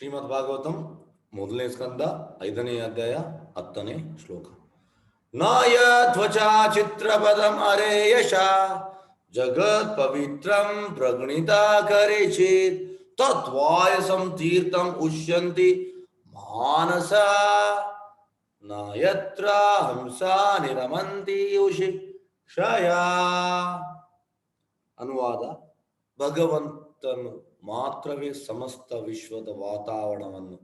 ಶ್ರೀಮದ್ ಭಾಗವತಂ ಮೊದಲನೇ ಸ್ಕಂದ 5ನೇ ಅಧ್ಯಾಯ 10ನೇ ಶ್ಲೋಕ. ನಾಯ ತ್ವಚಾ ಚಿತ್ರಪದಂ ಅರೆ ಯಶ ಜಗತ್ ಪವಿತ್ರಂ ಪ್ರಗಣಿತಾ ಕರೇಚಿತ್ ತತ್ವಾಯಸಂ ತೀರ್ಥಂ ಉಷ್ಯಂತಿ ಮಾನಸ ನಾಯತ್ರ ಹಂಸ ನಿರಮಂತಿ ಉಷಿ ಕ್ಷಯ. ಅನುವಾದ: ಭಗವಂತನು ಮಾತ್ರವೇ ಸಮಸ್ತ ವಿಶ್ವದ ವಾತಾವರಣವನ್ನು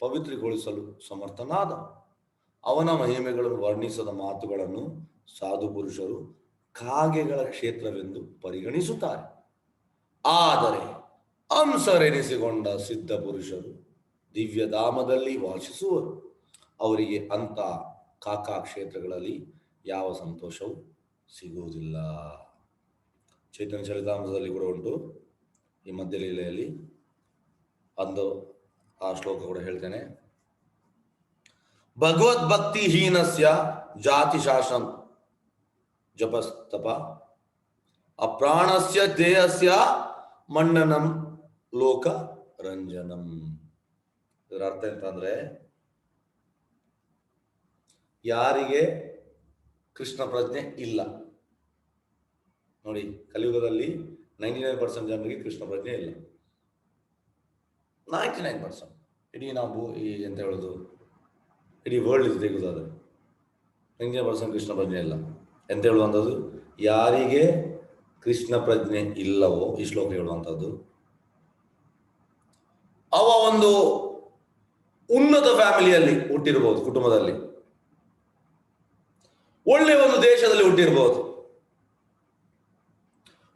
ಪವಿತ್ರಗೊಳಿಸಲು ಸಮರ್ಥನಾದ. ಅವನ ಮಹಿಮೆಗಳನ್ನು ವರ್ಣಿಸದ ಮಾತುಗಳನ್ನು ಸಾಧು ಪುರುಷರು ಕಾಗೆಗಳ ಕ್ಷೇತ್ರವೆಂದು ಪರಿಗಣಿಸುತ್ತಾರೆ. ಆದರೆ ಅಂಸರೆನಿಸಿಕೊಂಡ ಸಿದ್ಧ ಪುರುಷರು ದಿವ್ಯಧಾಮದಲ್ಲಿ ವಾಸಿಸುವರು. ಅವರಿಗೆ ಅಂಥ ಕಾಕಾ ಕ್ಷೇತ್ರಗಳಲ್ಲಿ ಯಾವ ಸಂತೋಷವೂ ಸಿಗುವುದಿಲ್ಲ. ಚೈತನ್ಯ ಚರಿತಾಮೃತದಲ್ಲಿ ಕೂಡ ಉಂಟು. ಈ ಮಧ್ಯಲೀಲೆಯಲ್ಲಿ ಒಂದು ಆ ಶ್ಲೋಕ ಕೂಡ ಹೇಳ್ತೇನೆ. ಭಗವದ್ಭಕ್ತಿಹೀನಸ್ಯ ಜಾತಿ ಶಾಸನ ಜಪಸ್ತಪ ಅಪ್ರಾಣಸ್ಯ ದೇಹಸ್ಯ ಮಂಡನಂ ಲೋಕ ರಂಜನಂ. ಇದರ ಅರ್ಥ ಎಂತಂದ್ರೆ, ಯಾರಿಗೆ ಕೃಷ್ಣ ಪ್ರಜ್ಞೆ ಇಲ್ಲ ನೋಡಿ, ಕಲಿಯುಗದಲ್ಲಿ 99% ಜನರಿಗೆ ಕೃಷ್ಣ ಪ್ರಜ್ಞೆ ಇಲ್ಲ. 99%. ಇಡೀ ನಾವು ಎಂತ ಹೇಳೋದು, ಇಡೀ ವರ್ಲ್ಡ್ ಇದು ತೆಗೆದಾದ್ರೆ 99% ಕೃಷ್ಣ ಪ್ರಜ್ಞೆ ಇಲ್ಲ ಎಂತ ಹೇಳುವಂಥದ್ದು. ಯಾರಿಗೆ ಕೃಷ್ಣ ಪ್ರಜ್ಞೆ ಇಲ್ಲವೋ ಈ ಶ್ಲೋಕ ಹೇಳುವಂಥದ್ದು, ಅವ ಒಂದು ಉನ್ನತ ಫ್ಯಾಮಿಲಿಯಲ್ಲಿ ಹುಟ್ಟಿರ್ಬೋದು, ಕುಟುಂಬದಲ್ಲಿ ಒಳ್ಳೆಯ ಒಂದು ದೇಶದಲ್ಲಿ ಹುಟ್ಟಿರ್ಬೋದು,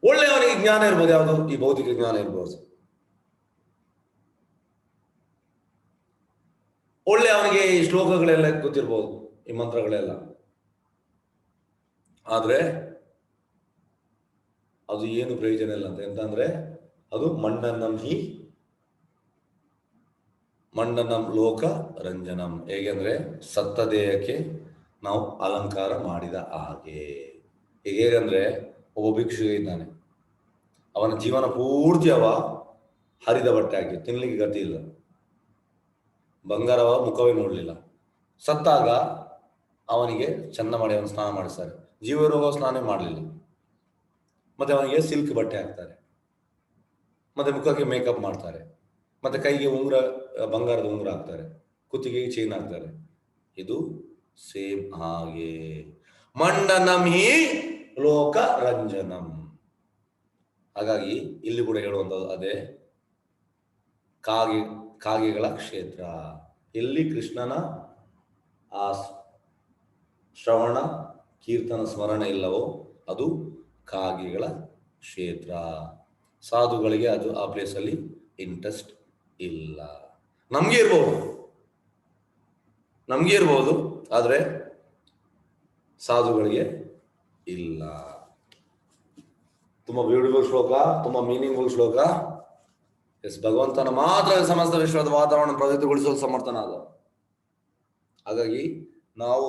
ಒಳ್ಳೆಯವನಿಗೆ ಜ್ಞಾನ ಇರ್ಬೋದು, ಯಾವುದು ಈ ಭೌತಿಕ ಜ್ಞಾನ ಇರ್ಬೋದು, ಒಳ್ಳೆ ಅವನಿಗೆ ಈ ಶ್ಲೋಕಗಳೆಲ್ಲ ಗೊತ್ತಿರ್ಬೋದು, ಈ ಮಂತ್ರಗಳೆಲ್ಲ. ಆದ್ರೆ ಅದು ಏನು ಪ್ರಯೋಜನ ಇಲ್ಲ ಅಂತ. ಎಂತಂದ್ರೆ ಅದು ಮಂಡನಂ ಲೋಕ ರಂಜನಂ. ಹೇಗೆಂದ್ರೆ ಸತ್ತ ದೇಹಕ್ಕೆ ನಾವು ಅಲಂಕಾರ ಮಾಡಿದ ಹಾಗೆ. ಹೇಗಂದ್ರೆ ಒಬ್ಬ ಭಿಕ್ಷುಗೆ ಇದ್ದಾನೆ, ಅವನ ಜೀವನ ಪೂರ್ತಿ ಅವ ಹರಿದ ಬಟ್ಟೆ ಹಾಕಿ ತಿನ್ಲಿಕ್ಕೆ ಗತಿ ಇಲ್ಲ, ಬಂಗಾರವ ಮುಖವೇ ನೋಡಲಿಲ್ಲ. ಸತ್ತಾಗ ಅವನಿಗೆ ಚಂದ ಮಾಡಿ ಅವನು ಸ್ನಾನ ಮಾಡಿಸ್ತಾರೆ. ಜೀವರೋಗ ಸ್ನಾನ ಮಾಡಲಿಲ್ಲ, ಮತ್ತೆ ಅವನಿಗೆ ಸಿಲ್ಕ್ ಬಟ್ಟೆ ಹಾಕ್ತಾರೆ, ಮತ್ತೆ ಮುಖಕ್ಕೆ ಮೇಕಪ್ ಮಾಡ್ತಾರೆ, ಮತ್ತೆ ಕೈಗೆ ಉಂಗುರ, ಬಂಗಾರದ ಉಂಗುರ ಹಾಕ್ತಾರೆ, ಕುತ್ತಿಗೆಗೆ ಚೈನ್ ಹಾಕ್ತಾರೆ. ಇದು ಸೇಮ್ ಹಾಗೆ ಮಂಡನಂ ಹಿ ಲೋಕ ರಂಜನಂ. ಹಾಗಾಗಿ ಇಲ್ಲಿ ಕೂಡ ಹೇಳುವಂಥದ್ದು ಅದೇ, ಕಾಗೆಗಳ ಕ್ಷೇತ್ರ. ಎಲ್ಲಿ ಕೃಷ್ಣನ ಆ ಶ್ರವಣ ಕೀರ್ತನ ಸ್ಮರಣೆ ಇಲ್ಲವೋ ಅದು ಕಾಗೆಗಳ ಕ್ಷೇತ್ರ. ಸಾಧುಗಳಿಗೆ ಅದು ಆ ಪ್ಲೇಸಲ್ಲಿ ಇಂಟ್ರೆಸ್ಟ್ ಇಲ್ಲ. ನಮ್ಗೆ ಇರ್ಬೋದು, ಆದರೆ ಸಾಧುಗಳಿಗೆ ಇಲ್ಲ. ತುಂಬಾ ಬ್ಯೂಟಿಫುಲ್ ಶ್ಲೋಕ, ತುಂಬಾ ಮೀನಿಂಗ್ಫುಲ್ ಶ್ಲೋಕ. ಎಸ್, ಭಗವಂತನ ಮಾತ್ರ ಸಮಸ್ತ ವಿಶ್ವದ ವಾತಾವರಣ ಪವಿತ್ರಗೊಳಿಸಲು ಸಮರ್ಥನಾದ. ಹಾಗಾಗಿ ನಾವು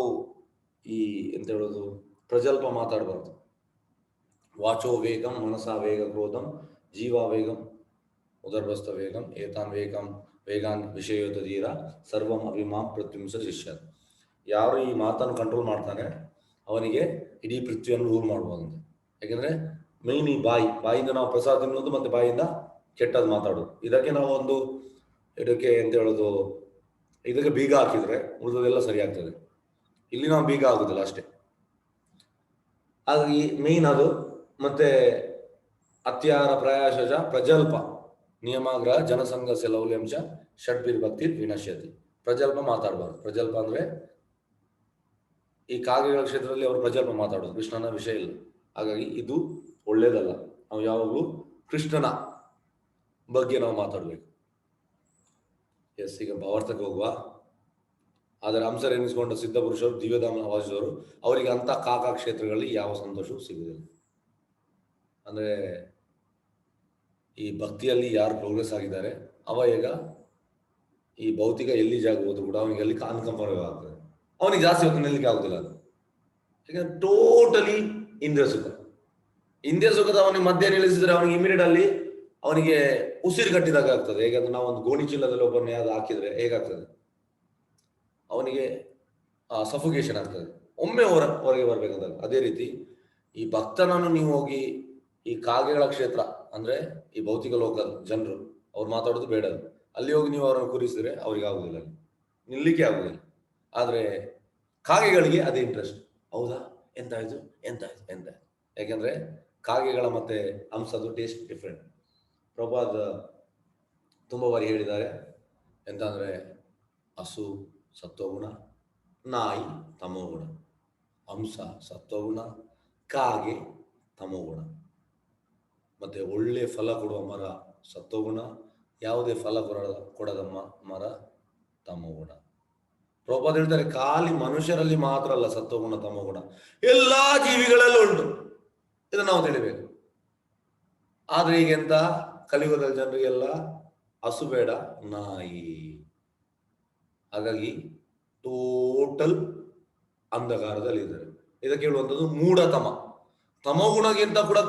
ಈ ಎಂತ ಹೇಳೋದು, ಪ್ರಜಲ್ಪ ಮಾತಾಡಬಾರ್ದು. ವಾಚೋ ವೇಗಂ ಮನಸಾ ವೇಗ ಕ್ರೋಧಂ ಜೀವಾ ವೇಗಂ ಉದರ್ಭಸ್ತ ವೇಗಂ ಏತಾನ್ ವೇಗಾನ್ ವಿಷಯೋಧೀರ ಸರ್ವಂ ಅಭಿಮಾಂ ಪ್ರತ್ಯುಂಸ ಶಿಷ್ಯ. ಯಾರು ಈ ಮಾತನ್ನು ಕಂಟ್ರೋಲ್ ಮಾಡ್ತಾನೆ ಅವನಿಗೆ ಇಡೀ ಪೃಥ್ವಿಯನ್ನು ರೂಲ್ ಮಾಡ್ಬೋದಂತೆ. ಯಾಕೆಂದ್ರೆ ಮೈನ್ ಈ ಬಾಯಿಂದ ನಾವು ಪ್ರಸಾದ ತಿನ್ನೋದು, ಮತ್ತೆ ಬಾಯಿಂದ ಕೆಟ್ಟದ್ದು ಮಾತಾಡೋದು. ಇದಕ್ಕೆ ನಾವು ಇದಕ್ಕೆ ಎಂತ ಹೇಳೋದು, ಇದಕ್ಕೆ ಬೀಗ ಹಾಕಿದ್ರೆ ಉಳಿದದೆಲ್ಲ ಸರಿ ಆಗ್ತದೆ. ಇಲ್ಲಿ ನಾವು ಬೀಗ ಆಗುದಿಲ್ಲ ಅಷ್ಟೇ. ಹಾಗಾಗಿ ಮೈನ್ ಅದು. ಮತ್ತೆ ಅತ್ಯಾರ ಪ್ರಯಾಸಜ ಪ್ರಜಲ್ಪ ನಿಯಮಾಗ್ರಹ ಜನಸಂಘಸ್ಯ ಲೌಲ್ಯಾಂಶ ಷಡ್ಭಿರ್ಭಕ್ತಿ ವಿನಶ್ಯತಿ. ಪ್ರಜಲ್ಪ ಮಾತಾಡಬಾರ್ದು. ಪ್ರಜಲ್ಪ ಅಂದ್ರೆ ಈ ಕಾಗೆಗಳ ಕ್ಷೇತ್ರದಲ್ಲಿ ಅವರು ಪ್ರಜಲ್ಪ ಮಾತಾಡೋದು, ಕೃಷ್ಣನ ವಿಷಯ ಇಲ್ಲ. ಹಾಗಾಗಿ ಇದು ಒಳ್ಳೇದಲ್ಲ. ನಾವು ಯಾವಾಗಲೂ ಕೃಷ್ಣನ ಬಗ್ಗೆ ನಾವು ಮಾತಾಡಬೇಕು. ಎಸ್, ಈಗ ಭಾವಾರ್ಥಕ್ಕೆ ಹೋಗುವ. ಆದರೆ ಹಂಸರು ಎನಿಸಿಕೊಂಡ ಸಿದ್ಧ ಪುರುಷರು ದಿವ್ಯಧಾಮ ವಾಸಿಸುವರು. ಅವರಿಗೆ ಅಂತ ಕಾಕಾ ಕ್ಷೇತ್ರಗಳಲ್ಲಿ ಯಾವ ಸಂತೋಷವೂ ಸಿಗುವುದಿಲ್ಲ. ಅಂದ್ರೆ ಈ ಭಕ್ತಿಯಲ್ಲಿ ಯಾರು ಪ್ರೋಗ್ರೆಸ್ ಆಗಿದ್ದಾರೆ ಅವ ಈಗ ಈ ಭೌತಿಕ ಎಲ್ಲಿ ಜಾಗ ಹೋದ್ರು ಕೂಡ ಅವನಿಗೆ ಅಲ್ಲಿ ಅನ್ಕಂಫರ್ಟೇಬಲ್ ಆಗ್ತದೆ. ಅವನಿಗೆ ಜಾಸ್ತಿ ಹೊತ್ತು ನಿಲ್ಲಕ್ಕೆ ಆಗುದಿಲ್ಲ. ಅದು ಯಾಕಂದ್ರೆ ಟೋಟಲಿ ಇಂದ್ರಿಯ ಸುಖದ ಅವನಿಗೆ ಮಧ್ಯೆ ನಿಲ್ಲಿಸಿದ್ರೆ ಅವನಿಗೆ ಇಮಿಡಿಯೇಟ್ ಅಲ್ಲಿ ಅವನಿಗೆ ಉಸಿರುಗಟ್ಟಿದಾಗ ಆಗ್ತದೆ. ಹೇಗಂದ್ರೆ ನಾವು ಒಂದು ಗೋಣಿ ಚೀಲದಲ್ಲಿ ಒಬ್ಬರನ್ನ ಯಾವ್ದು ಹಾಕಿದ್ರೆ ಹೇಗಾಗ್ತದೆ, ಅವನಿಗೆ ಸಫುಗೇಷನ್ ಆಗ್ತದೆ, ಒಮ್ಮೆ ಹೊರಗೆ ಬರ್ಬೇಕಂದಾಗ. ಅದೇ ರೀತಿ ಈ ಭಕ್ತನನ್ನು ನೀವು ಹೋಗಿ ಈ ಕಾಗೆಗಳ ಕ್ಷೇತ್ರ ಅಂದ್ರೆ ಈ ಭೌತಿಕ ಲೋಕದ ಜನರು ಅವ್ರು ಮಾತಾಡೋದು ಬೇಡ, ಅಲ್ಲಿ ಹೋಗಿ ನೀವು ಅವರನ್ನು ಕೂರಿಸಿದ್ರೆ ಅವ್ರಿಗೆ ಆಗುದಿಲ್ಲ, ಅಲ್ಲಿ ನಿಲ್ಲಿಕ್ಕೆ ಆಗುದಿಲ್ಲ. ಆದ್ರೆ ಕಾಗೆಗಳಿಗೆ ಅದೇ ಇಂಟ್ರೆಸ್ಟ್. ಹೌದಾ, ಎಂತಾಯ್ತು ಎಂತಾಯ್ತು ಎಂತಾಯ್ತು. ಯಾಕೆಂದ್ರೆ ಕಾಗೆಗಳ ಮತ್ತೆ ಹಂಸದು ಟೇಸ್ಟ್ ಡಿಫ್ರೆಂಟ್. ಪ್ರಭಾದ್ ತುಂಬ ಬಾರಿ ಹೇಳಿದ್ದಾರೆ. ಎಂತ ಅಂದ್ರೆ ಹಸು ಸತ್ವಗುಣ, ನಾಯಿ ತಮೋಗುಣ, ಹಂಸ ಸತ್ವಗುಣ, ಕಾಗೆ ತಮೋಗುಣ. ಮತ್ತೆ ಒಳ್ಳೆ ಫಲ ಕೊಡುವ ಮರ ಸತ್ವಗುಣ, ಯಾವುದೇ ಫಲ ಕೊಡದ ಮರ ತಮೋಗುಣ. ಪ್ರಭಾತ್ ಹೇಳ್ತಾರೆ ಖಾಲಿ ಮನುಷ್ಯರಲ್ಲಿ ಮಾತ್ರ ಅಲ್ಲ ಸತ್ವಗುಣ ತಮೋಗುಣ, ಎಲ್ಲಾ ಜೀವಿಗಳಲ್ಲೂ ಉಂಟು. ಇದನ್ನು ನಾವು ತಿಳಿಬೇಕು. ಆದ್ರೆ ಈಗ ಎಂತ ಕಲಿಯುಗದಲ್ಲಿ ಜನರಿಗೆಲ್ಲ ಹಸು ಬೇಡ, ನಾಯಿ. ಹಾಗಾಗಿ ಟೋಟಲ್ ಅಂಧಕಾರದಲ್ಲಿ ಇದ್ದಾರೆ. ಇದಕ್ಕೆ ಹೇಳುವಂಥದ್ದು ಮೂಢತಮ. ತಮೋಗುಣಗಿಂತ ಕೂಡ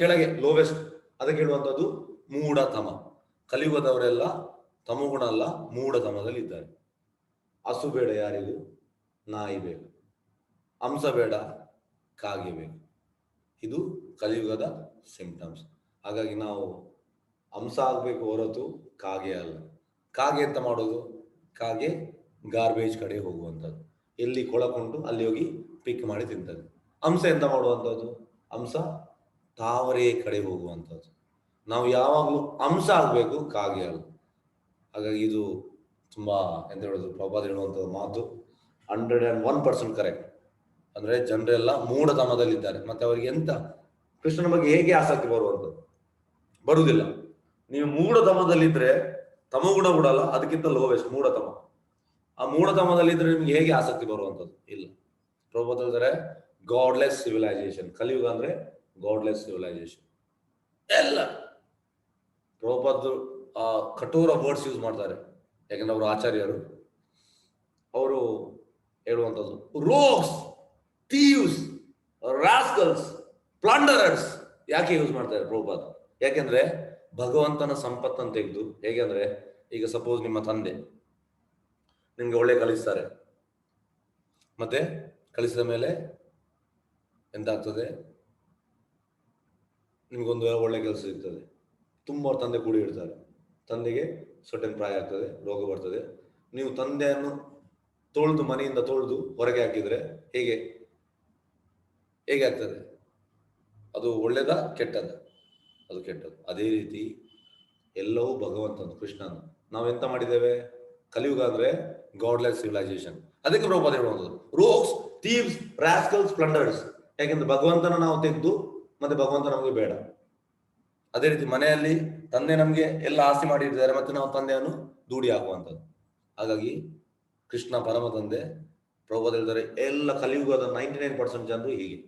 ಕೆಳಗೆ ಲೋವೆಸ್ಟ್, ಅದಕ್ಕೆ ಹೇಳುವಂಥದ್ದು ಮೂಢತಮ. ಕಲಿಯುಗದವರೆಲ್ಲ ತಮೋಗುಣ ಅಲ್ಲ, ಮೂಢತಮದಲ್ಲಿ ಇದ್ದಾರೆ. ಹಸು ಬೇಡ ಯಾರಿಗೂ, ನಾಯಿ ಬೇಕು. ಹಂಸ ಬೇಡ, ಕಾಗೆ ಬೇಕು. ಇದು ಕಲಿಯುಗದ ಸಿಂಪ್ಟಮ್ಸ್. ಹಾಗಾಗಿ ನಾವು ಹಂಸ ಆಗ್ಬೇಕು ಹೊರತು ಕಾಗೆ ಅಲ್ಲ. ಕಾಗೆ ಎಂತ ಮಾಡೋದು, ಕಾಗೆ ಗಾರ್ಬೇಜ್ ಕಡೆ ಹೋಗುವಂಥದ್ದು, ಎಲ್ಲಿ ಕೊಳಕುಂಟು ಅಲ್ಲಿ ಹೋಗಿ ಪಿಕ್ ಮಾಡಿ ತಿಂತದೆ. ಹಂಸ ಎಂತ ಮಾಡುವಂಥದ್ದು, ಹಂಸ ತಾವರೆ ಕಡೆ ಹೋಗುವಂಥದ್ದು. ನಾವು ಯಾವಾಗಲೂ ಹಂಸ ಆಗ್ಬೇಕು, ಕಾಗೆ ಅಲ್ಲ. ಹಾಗಾಗಿ ಇದು ತುಂಬಾ ಎಂತ ಹೇಳೋದು, ಪ್ರಭಾತ್ ಹೇಳುವಂಥದ್ದು ಮಾತು 101% ಕರೆಕ್ಟ್. ಅಂದ್ರೆ ಜನರೆಲ್ಲ ಮೂಢತಮದಲ್ಲಿದ್ದಾರೆ. ಮತ್ತೆ ಅವರಿಗೆ ಎಂತ ಕೃಷ್ಣನ ಬಗ್ಗೆ ಹೇಗೆ ಆಸಕ್ತಿ ಬರುವಂಥದ್ದು ಬರುವುದಿಲ್ಲ. ನೀವು ಮೂಢತಮದಲ್ಲಿದ್ರೆ ತಮಗುಣ ಕೂಡ ಅಲ್ಲ, ಅದಕ್ಕಿಂತ ಲೋವೆಸ್ಟ್ ಮೂಢತಮ. ಆ ಮೂಢತಮದಲ್ಲಿದ್ರೆ ನಿಮ್ಗೆ ಹೇಗೆ ಆಸಕ್ತಿ ಬರುವಂಥದ್ದು ಇಲ್ಲ. ಪ್ರಭಾತ್ ಹೇಳ್ತಾರೆ ಗಾಡ್ಲೆಸ್ ಸಿವಿಲೈಸೇಷನ್. ಕಲಿಯುಗ ಅಂದ್ರೆ ಗಾಡ್ಲೆಸ್ ಸಿವಿಲೈಸೇಷನ್. ಎಲ್ಲ ಪ್ರಭಾತ್ ಕಠೋರ ವರ್ಡ್ಸ್ ಯೂಸ್ ಮಾಡ್ತಾರೆ. ಯಾಕಂದ್ರೆ ಅವರು ಆಚಾರ್ಯರು. ಅವರು ಹೇಳುವಂಥದ್ದು ರೋಗ್ಸ್, ಥೀವ್ಸ್, ರಾಸ್ಕಲ್ಸ್, ಪ್ಲಾಂಡರರ್ಸ್. ಯಾಕೆ ಯೂಸ್ ಮಾಡ್ತಾರೆ ಪ್ರಭುಪಾದ? ಯಾಕೆಂದ್ರೆ ಭಗವಂತನ ಸಂಪತ್ತನ್ನು ತೆಗೆದು, ಹೇಗೆಂದ್ರೆ ಈಗ ಸಪೋಸ್ ನಿಮ್ಮ ತಂದೆ ನಿಮ್ಗೆ ಒಳ್ಳೆ ಕಲಿಸ್ತಾರೆ, ಮತ್ತೆ ಕಲಿಸಿದ ಮೇಲೆ ಎಂತಾಗ್ತದೆ, ನಿಮ್ಗೊಂದು ಒಳ್ಳೆ ಕೆಲಸ ಸಿಗ್ತದೆ. ತುಂಬ ತಂದೆ ಕೂಡಿ ಇಡ್ತಾರೆ. ತಂದೆಗೆ ಸರ್ಟನ್ ಪ್ರಾಯ ಆಗ್ತದೆ, ರೋಗ ಬರ್ತದೆ. ನೀವು ತಂದೆಯನ್ನು ತೊಳೆದು ಮನೆಯಿಂದ ತೊಳೆದು ಹೊರಗೆ ಹಾಕಿದ್ರೆ ಹೇಗೆ ಹೇಗೆ ಆಗ್ತದೆ? ಅದು ಒಳ್ಳೇದ ಕೆಟ್ಟದ? ಅದು ಕೆಟ್ಟದ್ದು. ಅದೇ ರೀತಿ ಎಲ್ಲವೂ ಭಗವಂತನು, ಕೃಷ್ಣನು. ನಾವೆಂತ ಮಾಡಿದ್ದೇವೆ? ಕಲಿಯುಗ ಅಂದ್ರೆ ಗಾಡ್ಲೆಸ್ ಸಿವಿಲೈಸೇಷನ್. ಅದಕ್ಕೆ ಪ್ರಭಾತ ಹೇಳುವಂಥದ್ದು ರೋಗ್ಸ್, ಥೀವ್ಸ್, ರಾಸ್ಕಲ್ಸ್, ಪ್ಲಂಡರ್ಸ್. ಯಾಕೆಂದ್ರೆ ಭಗವಂತನ ನಾವು ತೆಗೆದು ಮತ್ತೆ ಭಗವಂತ ನಮಗೆ ಬೇಡ. ಅದೇ ರೀತಿ ಮನೆಯಲ್ಲಿ ತಂದೆ ನಮ್ಗೆ ಎಲ್ಲ ಆಸ್ತಿ ಮಾಡಿರ್ತಾರೆ, ಮತ್ತೆ ನಾವು ತಂದೆಯನ್ನು ದೂಡಿ ಹಾಕುವಂಥದ್ದು. ಹಾಗಾಗಿ ಕೃಷ್ಣ ಪರಮ ತಂದೆ. ಪ್ರಭುಪಾದ ಹೇಳ್ತಾರೆ ಎಲ್ಲ ಕಲಿಯುಗದ 99% ಜನರು ಹೀಗೆ.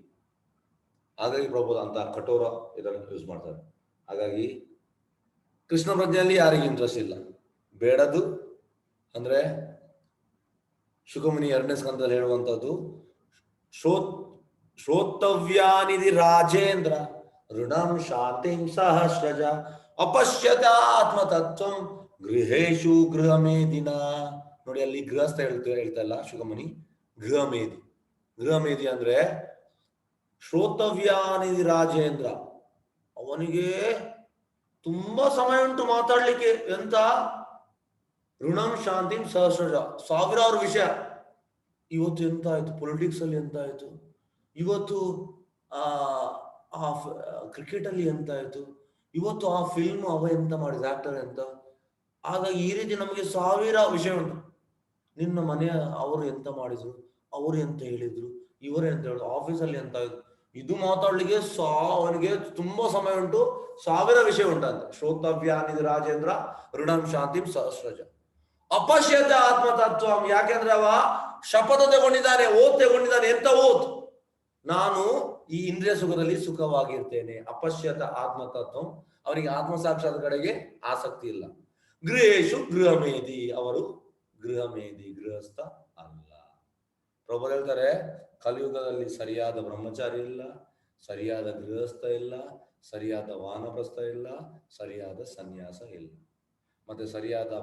ಹಾಗಾಗಿ ಪ್ರಭುಪಾದ ಅಂತ ಕಠೋರ ಇದನ್ನು ಯೂಸ್ ಮಾಡ್ತಾರೆ. ಹಾಗಾಗಿ ಕೃಷ್ಣ ಪ್ರಜ್ಞೆಯಲ್ಲಿ ಯಾರಿಗೆ ಇಂಟ್ರೆಸ್ಟ್ ಇಲ್ಲ. ಬೇಡದು ಅಂದ್ರೆ ಶುಕಮುನಿ 2ನೇ ಸ್ಕಂದದಲ್ಲಿ ಹೇಳುವಂಥದ್ದು ಶ್ರೋತವ್ಯಾನಿಧಿ ರಾಜೇಂದ್ರ ಋಣಂ ಶಾಂತಿಂ ಸಹಸ್ರಜ ಅಪಶ್ಯತ ಆತ್ಮ ತತ್ವಂ ಗೃಹೇಶು ಗೃಹಮೇದಿನ. ನೋಡಿ, ಅಲ್ಲಿ ಗೃಹಸ್ಥ ಹೇಳ್ತಾ ಇಲ್ಲ ಶುಕಮುನಿ, ಗೃಹಮೇದಿ. ಗೃಹಮೇದಿ ಅಂದ್ರೆ ಶ್ರೋತವ್ಯಾನಿಧಿ ರಾಜೇಂದ್ರ, ಅವನಿಗೆ ತುಂಬಾ ಸಮಯ ಉಂಟು ಮಾತಾಡ್ಲಿಕ್ಕೆ. ಎಂತ ಋಣಂ ಶಾಂತಿಂ ಸಹಸ್ರಜ, ಸಾವಿರಾರು ವಿಷಯ. ಇವತ್ತು ಎಂತ ಆಯ್ತು ಪೊಲಿಟಿಕ್ಸ್ ಅಲ್ಲಿ, ಎಂತ ಆಯ್ತು ಇವತ್ತು ಕ್ರಿಕೆಟ್ ಅಲ್ಲಿ ಎಂತ ಆಯ್ತು, ಇವತ್ತು ಆ ಫಿಲ್ಮ್ ಅವ ಎಂತ ಮಾಡಿದ ಆಕ್ಟರ್ ಎಂತ. ಹಾಗಾಗಿ ಈ ರೀತಿ ನಮಗೆ ಸಾವಿರ ವಿಷಯ ಉಂಟು. ನಿನ್ನ ಮನೆಯ ಅವರು ಎಂತ ಮಾಡಿದ್ರು, ಅವರು ಎಂತ ಹೇಳಿದ್ರು, ಇವರು ಎಂತ ಹೇಳಿದ್ರು, ಆಫೀಸಲ್ಲಿ ಎಂತ ಆಯ್ತು, ಇದು ಮಾತಾಡ್ಲಿಕ್ಕೆ ಅವನಿಗೆ ತುಂಬಾ ಸಮಯ ಉಂಟು, ಸಾವಿರ ವಿಷಯ ಉಂಟಂತ. ಶ್ರೋತವ್ಯಾನಿಧಿ ರಾಜೇಂದ್ರ ಋಣಂ ಶಾಂತಿಂ ಸಹಸ್ರಜ ಅಪಶ್ಯತ ಆತ್ಮ ತತ್ವಂ. ಯಾಕೆಂದ್ರೆ ಅವ ಶಪಥ ತಗೊಂಡಿದ್ದಾನೆ, ಓದ್ ತಗೊಂಡಿದ್ದಾನೆ. ಎಂತ ಓದ್? ನಾನು ಈ ಇಂದ್ರಿಯ ಸುಖದಲ್ಲಿ ಸುಖವಾಗಿರ್ತೇನೆ. ಅಪಶ್ಯತ ಆತ್ಮ ತತ್ವಂ. ಅವರಿಗೆ ಆತ್ಮ ಸಾಕ್ಷಾತ್ ಕಡೆಗೆ ಆಸಕ್ತಿ ಇಲ್ಲ. ಗೃಹೇಶು ಗೃಹಮೇದಿ, ಅವರು ಗೃಹಮೇದಿ, ಗೃಹಸ್ಥ ಅಲ್ಲ. ಪ್ರಭು ಹೇಳ್ತಾರೆ ಕಲಿಯುಗದಲ್ಲಿ ಸರಿಯಾದ ಬ್ರಹ್ಮಚಾರಿ ಇಲ್ಲ, ಸರಿಯಾದ ಗೃಹಸ್ಥ ಇಲ್ಲ, ಸರಿಯಾದ ವಾನಪ್ರಸ್ಥ ಇಲ್ಲ, ಸರಿಯಾದ ಸನ್ಯಾಸ ಇಲ್ಲ, ಮತ್ತೆ ಸರಿಯಾದ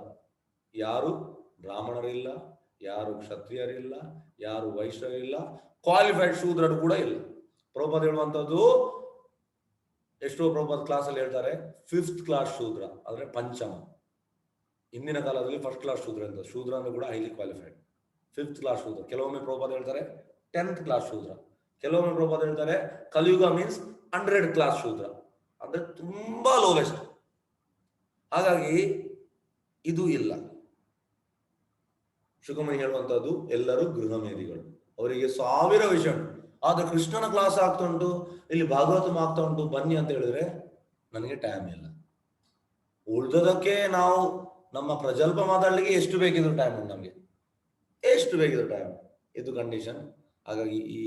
ಯಾರು ಬ್ರಾಹ್ಮಣರಿಲ್ಲ, ಯಾರು ಕ್ಷತ್ರಿಯರಿಲ್ಲ, ಯಾರು ವೈಶ್ಯರಿಲ್ಲ, ಕ್ವಾಲಿಫೈಡ್ ಶೂದ್ರರು ಕೂಡ ಇಲ್ಲ. ಪ್ರಭುಪಾದ ಹೇಳುವಂಥದ್ದು, ಎಷ್ಟೋ ಪ್ರಭುಪಾದ ಕ್ಲಾಸಲ್ಲಿ ಹೇಳ್ತಾರೆ 5th ಕ್ಲಾಸ್ ಶೂದ್ರ ಅಂದ್ರೆ ಪಂಚಮ. ಇಂದಿನ ಕಾಲದಲ್ಲಿ 1st ಕ್ಲಾಸ್ ಶೂದ್ರ ಅಂತ, ಶೂದ್ರ ಅಂದ್ರೆ ಕೂಡ ಹೈಲಿ ಕ್ವಾಲಿಫೈಡ್. 5th ಕ್ಲಾಸ್ ಶೂದ್ರ, ಕೆಲವೊಮ್ಮೆ ಪ್ರಭುಪಾದ ಹೇಳ್ತಾರೆ 10th ಕ್ಲಾಸ್ ಶೂದ್ರ, ಕೆಲವೊಮ್ಮೆ ಪ್ರಭುಪಾದ ಹೇಳ್ತಾರೆ ಕಲಿಯುಗ ಮೀನ್ಸ್ 100 ಕ್ಲಾಸ್ ಶೂದ್ರ, ಅಂದ್ರೆ ತುಂಬಾ ಲೋವೆಸ್ಟ್. ಹಾಗಾಗಿ ಇದು ಇಲ್ಲ. ಶುಕಮುನಿ ಹೇಳುವಂತದ್ದು ಎಲ್ಲರೂ ಗೃಹಮೇಧಿಗಳು, ಅವರಿಗೆ 1000 ವಿಷಯ. ಆದ್ರೆ ಕೃಷ್ಣನ ಕ್ಲಾಸ್ ಆಗ್ತಾ ಉಂಟು, ಇಲ್ಲಿ ಭಾಗವತಂ ಆಗ್ತಾ ಉಂಟು, ಬನ್ನಿ ಅಂತ ಹೇಳಿದ್ರೆ ನನಗೆ ಟೈಮ್ ಇಲ್ಲ. ಉಳ್ದದಕ್ಕೆ ನಾವು ನಮ್ಮ ಪ್ರಜಲ್ಪ ಮಾತಾಡ್ಲಿಕ್ಕೆ ಎಷ್ಟು ಬೇಕಿದ್ರು ಟೈಮ್ ಉಂಟು, ನಮ್ಗೆ ಎಷ್ಟು ಬೇಕಿದ್ರು ಟೈಮ್. ಇದು ಕಂಡೀಷನ್. ಹಾಗಾಗಿ ಈ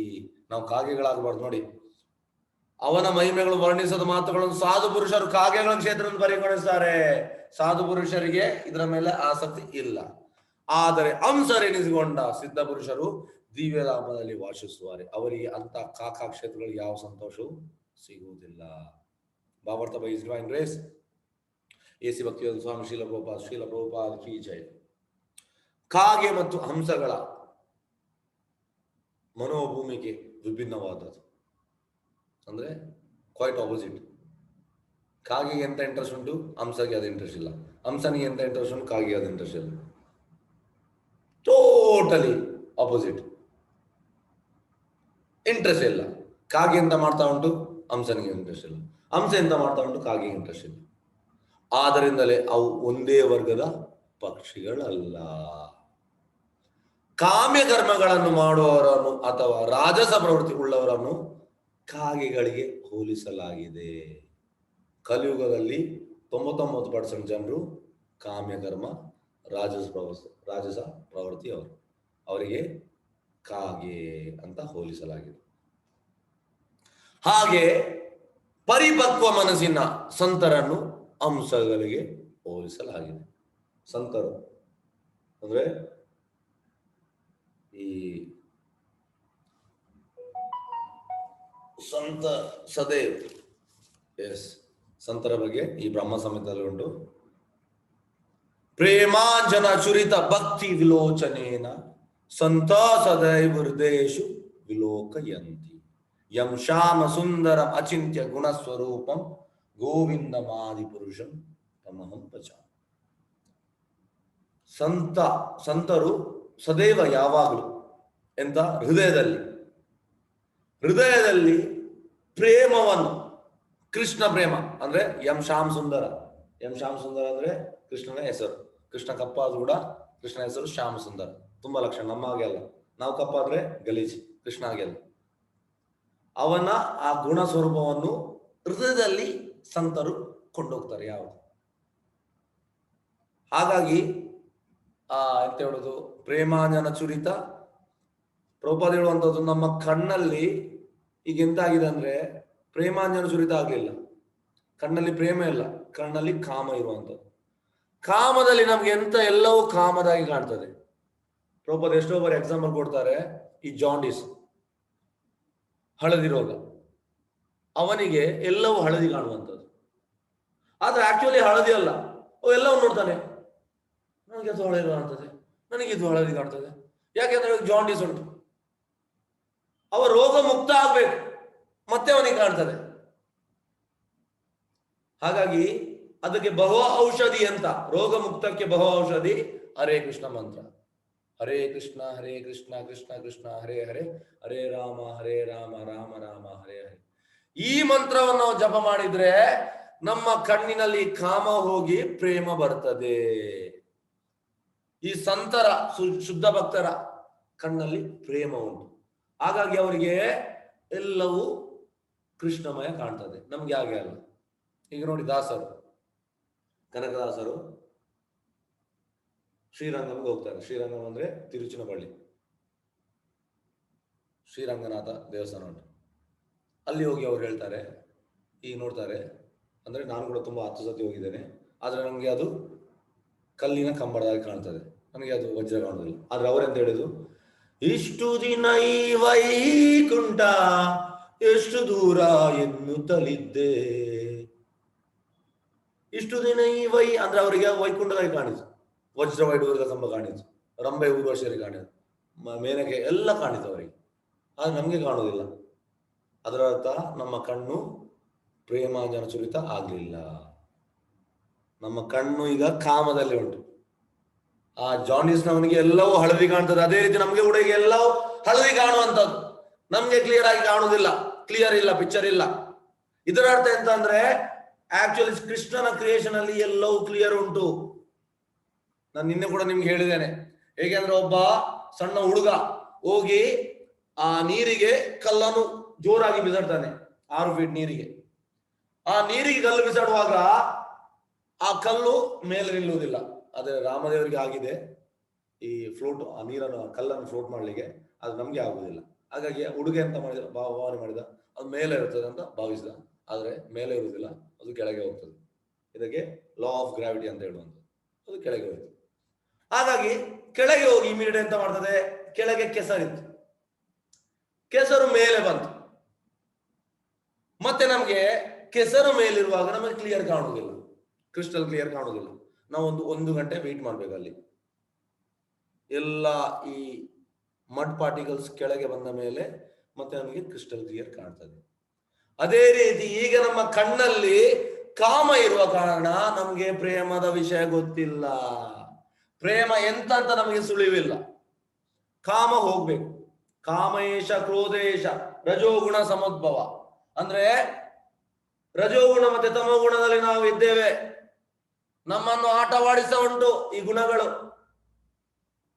ನಾವು ಕಾಗೆಗಳಾಗಬಾರ್ದು. ನೋಡಿ, ಅವನ ಮಹಿಮೆಗಳು ವರ್ಣಿಸದ ಮಾತುಗಳನ್ನು ಸಾಧು ಪುರುಷರು ಕಾಗೆಗಳ ಕ್ಷೇತ್ರದಲ್ಲಿ ಪರಿಗಣಿಸ್ತಾರೆ. ಸಾಧು ಪುರುಷರಿಗೆ ಇದರ ಮೇಲೆ ಆಸಕ್ತಿ ಇಲ್ಲ. ಆದರೆ ಹಂಸರೆನಿಸಿಕೊಂಡ ಸಿದ್ಧ ಪುರುಷರು ದಿವ್ಯಧಾಮದಲ್ಲಿ ವಾಸಿಸುತ್ತಾರೆ. ಅವರಿಗೆ ಅಂತ ಕಾಕಾ ಕ್ಷೇತ್ರಗಳಿಗೆ ಯಾವ ಸಂತೋಷವೂ ಸಿಗುವುದಿಲ್ಲ. ಭಾವಾರ್ಥ by his divine grace A C Bhaktivedanta Swami Srila Prabhupada ಕಿ ಜೈ. ಕಾಗೆ ಮತ್ತು ಹಂಸಗಳ ಮನೋಭೂಮಿಕೆ ವಿಭಿನ್ನವಾದದ್ದು, ಅಂದ್ರೆ ಕ್ವೈಟ್ ಆಪೋಸಿಟ್. ಕಾಗೆಗೆ ಎಂತ ಇಂಟ್ರೆಸ್ಟ್ ಉಂಟು, ಹಂಸಗೆ ಅದು ಇಂಟ್ರೆಸ್ಟ್ ಇಲ್ಲ. ಹಂಸನಿಗೆ ಎಂತ ಇಂಟ್ರೆಸ್ಟ್ ಉಂಟು, ಕಾಗೆಗೆ ಅದು ಇಂಟ್ರೆಸ್ಟ್ ಇಲ್ಲ. Totally opposite. ಇಂಟ್ರೆಸ್ಟ್ ಇಲ್ಲ. ಕಾಗೆ ಎಂತ ಮಾಡ್ತಾ ಉಂಟು, ಹಂಸನಿಗೆ ಇಂಟ್ರೆಸ್ಟ್ ಇಲ್ಲ. ಹಂಸ ಎಂತ ಮಾಡ್ತಾ ಉಂಟು, ಕಾಗೆಗೆ ಇಂಟ್ರೆಸ್ಟ್ ಇಲ್ಲ. ಆದ್ದರಿಂದಲೇ ಅವು ಒಂದೇ ವರ್ಗದ ಪಕ್ಷಿಗಳಲ್ಲ. ಕಾಮ್ಯ ಕರ್ಮಗಳನ್ನು ಮಾಡುವವರನ್ನು ಅಥವಾ ರಾಜಸ ಪ್ರವೃತ್ತಿ ಉಳ್ಳವರನ್ನು ಕಾಗೆಗಳಿಗೆ ಹೋಲಿಸಲಾಗಿದೆ. ಕಲಿಯುಗದಲ್ಲಿ 99% ಜನರು ಕಾಮ್ಯಕರ್ಮ, ರಾಜಸ ಪ್ರವೃತ್ತಿಯವರು, ಅವರಿಗೆ ಕಾಗೆ ಅಂತ ಹೋಲಿಸಲಾಗಿದೆ. ಹಾಗೆ ಪರಿಪಕ್ವ ಮನಸ್ಸಿನ ಸಂತರನ್ನು ಹಂಸಗಳಿಗೆ ಹೋಲಿಸಲಾಗಿದೆ. ಸಂತರು ಅಂದ್ರೆ ಈ ಸಂತ ಸದೇವ್, ಎಸ್, ಸಂತರ ಬಗ್ಗೆ ಈ ಬ್ರಹ್ಮ ಸಂಹಿತೆಯಲ್ಲಿ ಉಂಟು. ಪ್ರೇಮಾಂಜನ ಚುರಿತ ಭಕ್ತಿ ವಿಲೋಚನೇನ ಸಂತ ಸದೈವ ಹೃದಯೇಷು ವಿಲೋಕಯಂತಿ ಯಂ ಶ್ಯಾಮ ಸುಂದರ ಅಚಿಂತ್ಯ ಗುಣಸ್ವರೂಪಂ ಗೋವಿಂದಮಾದಿ ಪುರುಷಂ ತಮಹಂ ಭಜಾಮಿ. ಸಂತರು ಸದೈವ ಯಾವಾಗಲೂ ಎಂತ ಹೃದಯದಲ್ಲಿ ಪ್ರೇಮವನ್ನು, ಕೃಷ್ಣ ಪ್ರೇಮ ಅಂದ್ರೆ ಎಂ ಶ್ಯಾಮ್ ಸುಂದರ. ಎಂ ಶ್ಯಾಮ್ ಸುಂದರ ಅಂದ್ರೆ ಕೃಷ್ಣನ ಹೆಸರು. ಕೃಷ್ಣ ಕಪ್ಪ ಆದ್ರೂ ಕೂಡ ಕೃಷ್ಣ ಹೆಸರು ಶ್ಯಾಮ ಸುಂದರ. ತುಂಬಾ ಲಕ್ಷಣ, ನಮ್ಮ ಹಾಗೆ ಅಲ್ಲ. ನಾವು ಕಪ್ಪಾದ್ರೆ ಗಲೀಜಿ, ಕೃಷ್ಣ ಹಾಗೆ ಅಲ್ಲ. ಅವನ ಆ ಗುಣ ಸ್ವರೂಪವನ್ನು ಹೃದಯದಲ್ಲಿ ಸಂತರು ಕೊಂಡೋಗ್ತಾರೆ ಯಾವುದು. ಹಾಗಾಗಿ ಎಂತ ಹೇಳುದು, ಪ್ರೇಮಾಂಜನ ಚುರಿತ. ಪ್ರಭುಪಾದ ಹೇಳುವಂಥದ್ದು, ನಮ್ಮ ಕಣ್ಣಲ್ಲಿ ಈಗ ಎಂತಾಗಿದೆ ಅಂದ್ರೆ ಪ್ರೇಮಾಂಜನ ಚುರಿತ ಆಗ್ಲಿಲ್ಲ, ಕಣ್ಣಲ್ಲಿ ಪ್ರೇಮ ಇಲ್ಲ, ಕಣ್ಣಲ್ಲಿ ಕಾಮ ಇರುವಂಥದ್ದು. ಕಾಮದಲ್ಲಿ ನಮ್ಗೆ ಎಂತ ಎಲ್ಲವೂ ಕಾಮದಾಗಿ ಕಾಣ್ತದೆ. ಪ್ರಭುಪಾದ ಎಷ್ಟೋ ಬಾರಿ ಎಕ್ಸಾಂಪಲ್ ಕೊಡ್ತಾರೆ. ಈ ಜಾಂಡೀಸ್, ಹಳದಿ ರೋಗ, ಅವನಿಗೆ ಎಲ್ಲವೂ ಹಳದಿ ಕಾಣುವಂಥದ್ದು. ಆದ್ರೆ ಆಕ್ಚುಲಿ ಹಳದಿ ಅಲ್ಲ, ಎಲ್ಲವೂ ನೋಡ್ತಾನೆ, ನನಗೆ ಅದು ಹಳದಿ ಕಾಣ್ತದೆ, ನನಗೆ ಇದು ಹಳದಿ ಕಾಣ್ತದೆ. ಯಾಕೆಂದ್ರೆ ಜಾಂಡೀಸ್ ಉಂಟು, ಅವ ರೋಗ ಮುಕ್ತ ಆಗ್ಬೇಕು, ಮತ್ತೆ ಅವನಿಗೆ ಕಾಣ್ತದೆ. ಹಾಗಾಗಿ ಅದಕ್ಕೆ ಬಹು ಔಷಧಿ ಅಂತ, ರೋಗ ಮುಕ್ತಕ್ಕೆ ಬಹು ಔಷಧಿ ಹರೇ ಕೃಷ್ಣ ಮಂತ್ರ. ಹರೇ ಕೃಷ್ಣ ಕೃಷ್ಣ ಕೃಷ್ಣ ಹರೇ ಹರೇ, ಹರೇ ರಾಮ ರಾಮ ರಾಮ ಹರೇ ಹರೇ. ಈ ಮಂತ್ರವನ್ನು ನಾವು ಜಪ ಮಾಡಿದ್ರೆ ನಮ್ಮ ಕಣ್ಣಿನಲ್ಲಿ ಕಾಮ ಹೋಗಿ ಪ್ರೇಮ ಬರ್ತದೆ. ಈ ಸಂತರ ಶುದ್ಧ ಭಕ್ತರ ಕಣ್ಣಲ್ಲಿ ಪ್ರೇಮ ಉಂಟು. ಹಾಗಾಗಿ ಅವರಿಗೆ ಎಲ್ಲವೂ ಕೃಷ್ಣಮಯ ಕಾಣ್ತದೆ. ನಮ್ಗೆ ಹಾಗೆ ಅಲ್ಲ. ಈಗ ನೋಡಿ, ದಾಸರು, ಕನಕದಾಸರು ಶ್ರೀರಂಗಂಗೆ ಹೋಗ್ತಾರೆ. ಶ್ರೀರಂಗಂ ಅಂದ್ರೆ ತಿರುಚಿನಪಳ್ಳಿ, ಶ್ರೀರಂಗನಾಥ ದೇವಸ್ಥಾನ ಉಂಟು. ಅಲ್ಲಿ ಹೋಗಿ ಅವ್ರು ಹೇಳ್ತಾರೆ, ಈಗ ನೋಡ್ತಾರೆ ಅಂದ್ರೆ, ನಾನು ಕೂಡ ತುಂಬಾ 10 ಸತಿ ಹೋಗಿದ್ದೇನೆ, ಆದ್ರೆ ನನಗೆ ಅದು ಕಲ್ಲಿನ ಕಂಬಳದಾಗಿ ಕಾಣ್ತದೆ, ನನಗೆ ಅದು ವಜ್ರ ಕಾಣುದಿಲ್ಲ. ಆದ್ರೆ ಅವರೆಂತ ಹೇಳಿದ್ರು, ಇಷ್ಟು ದಿನ ಈ ವೈಕುಂಠ ಎಷ್ಟು ದೂರ ಎನ್ನುತ್ತಲಿದ್ದೆ. ಇಷ್ಟು ದಿನ ಈ ಅಂದ್ರೆ ಅವರಿಗೆ ವೈಕುಂಠದಲ್ಲಿ ಕಾಣಿತು, ವಜ್ರ ವೈಡೂರ್ಯ ಕಂಬ ಕಾಣಿತು, ರಂಬೆ ಊರ್ವಶರಿ ಕಾಣಿತು, ಮೇನಕೆ ಎಲ್ಲ ಕಾಣಿತು ಅವರಿಗೆ. ಆದ್ರೆ ನಮ್ಗೆ ಕಾಣುವುದಿಲ್ಲ. ಅದರ ಅರ್ಥ ನಮ್ಮ ಕಣ್ಣು ಪ್ರೇಮಾಂಜನ ಚುರಿತ ಆಗ್ಲಿಲ್ಲ. ನಮ್ಮ ಕಣ್ಣು ಈಗ ಕಾಮದಲ್ಲಿ ಉಂಟು. ಆ ಜಾಂಡೀಸ್ನವನಿಗೆ ಎಲ್ಲವೂ ಹಳದಿ ಕಾಣ್ತದೆ, ಅದೇ ರೀತಿ ನಮ್ಗೆ ಕೂಡ ಈಗ ಎಲ್ಲವೂ ಹಳದಿ ಕಾಣುವಂಥದ್ದು. ನಮ್ಗೆ ಕ್ಲಿಯರ್ ಆಗಿ ಕಾಣುವುದಿಲ್ಲ, ಕ್ಲಿಯರ್ ಇಲ್ಲ, ಪಿಕ್ಚರ್ ಇಲ್ಲ. ಇದರ ಅರ್ಥ ಎಂತ ಅಂದ್ರೆ ಆಕ್ಚುಲಿ ಕೃಷ್ಣನ ಕ್ರಿಯೇಷನ್ ಅಲ್ಲಿ ಎಲ್ಲವೂ ಕ್ಲಿಯರ್ ಉಂಟು. ನಾನು ನಿನ್ನೆ ಕೂಡ ನಿಮ್ಗೆ ಹೇಳಿದ್ದೇನೆ. ಹೇಗೆಂದ್ರೆ ಒಬ್ಬ ಸಣ್ಣ ಹುಡುಗ ಹೋಗಿ ಆ ನೀರಿಗೆ ಕಲ್ಲನ್ನು ಜೋರಾಗಿ ಬಿಸಾಡ್ತಾನೆ, 6 ಫೀಟ್ ನೀರಿಗೆ. ಆ ನೀರಿಗೆ ಕಲ್ಲು ಬಿಸಾಡುವಾಗ ಆ ಕಲ್ಲು ಮೇಲೆ ನಿಲ್ಲುವುದಿಲ್ಲ. ಆದ್ರೆ ರಾಮದೇವರಿಗೆ ಆಗಿದೆ ಈ ಫ್ಲೋಟ್, ಆ ನೀರನ್ನು ಕಲ್ಲನ್ನು ಫ್ಲೋಟ್ ಮಾಡ್ಲಿಕ್ಕೆ, ಅದು ನಮ್ಗೆ ಆಗುದಿಲ್ಲ. ಹಾಗಾಗಿ ಹುಡುಗ ಎಂತ ಮಾಡಿದ, ಭಾವನೆ ಮಾಡಿದ, ಅದು ಮೇಲೆ ಇರ್ತದೆ ಅಂತ ಭಾವಿಸಿದ. ಆದ್ರೆ ಮೇಲೆ ಇರುವುದಿಲ್ಲ, ಅದು ಕೆಳಗೆ ಹೋಗ್ತದೆ. ಇದಕ್ಕೆ ಲಾ ಆಫ್ ಗ್ರಾವಿಟಿ ಅಂತ ಹೇಳುವಂಥದ್ದು. ಅದು ಕೆಳಗೆ ಹೋಗ್ತದೆ. ಹಾಗಾಗಿ ಕೆಳಗೆ ಹೋಗಿ ಇಮಿಡಿಯೇಟ್ ಎಂತ ಮಾಡ್ತದೆ, ಕೆಳಗೆ ಕೆಸರಿತ್ತು, ಕೆಸರು ಮೇಲೆ ಬಂತು. ಮತ್ತೆ ನಮ್ಗೆ ಕೆಸರು ಮೇಲಿರುವಾಗ ನಮಗೆ ಕ್ಲಿಯರ್ ಕಾಣುವುದಿಲ್ಲ, ಕ್ರಿಸ್ಟಲ್ ಕ್ಲಿಯರ್ ಕಾಣುವುದಿಲ್ಲ. ನಾವು ಒಂದು ಗಂಟೆ ವೆಯ್ಟ್ ಮಾಡ್ಬೇಕು ಅಲ್ಲಿ. ಎಲ್ಲ ಈ ಮಡ್ ಪಾರ್ಟಿಕಲ್ಸ್ ಕೆಳಗೆ ಬಂದ ಮೇಲೆ ಮತ್ತೆ ನಮಗೆ ಕ್ರಿಸ್ಟಲ್ ಕ್ಲಿಯರ್ ಕಾಣ್ತದೆ. ಅದೇ ರೀತಿ ಈಗ ನಮ್ಮ ಕಣ್ಣಲ್ಲಿ ಕಾಮ ಇರುವ ಕಾರಣ ನಮ್ಗೆ ಪ್ರೇಮದ ವಿಷಯ ಗೊತ್ತಿಲ್ಲ. ಪ್ರೇಮ ಎಂತ ಅಂತ ನಮಗೆ ಸುಳಿವಿಲ್ಲ. ಕಾಮ ಹೋಗ್ಬೇಕು. ಕಾಮೇಶ ಕ್ರೋಧೇಶ ರಜೋಗುಣ ಸಮುದ್ಭವ ಅಂದ್ರೆ ರಜೋಗುಣ ಮತ್ತೆ ತಮೋಗುಣದಲ್ಲಿ ನಾವು ಇದ್ದೇವೆ. ನಮ್ಮನ್ನು ಆಟವಾಡಿಸ ಉಂಟು ಈ ಗುಣಗಳು.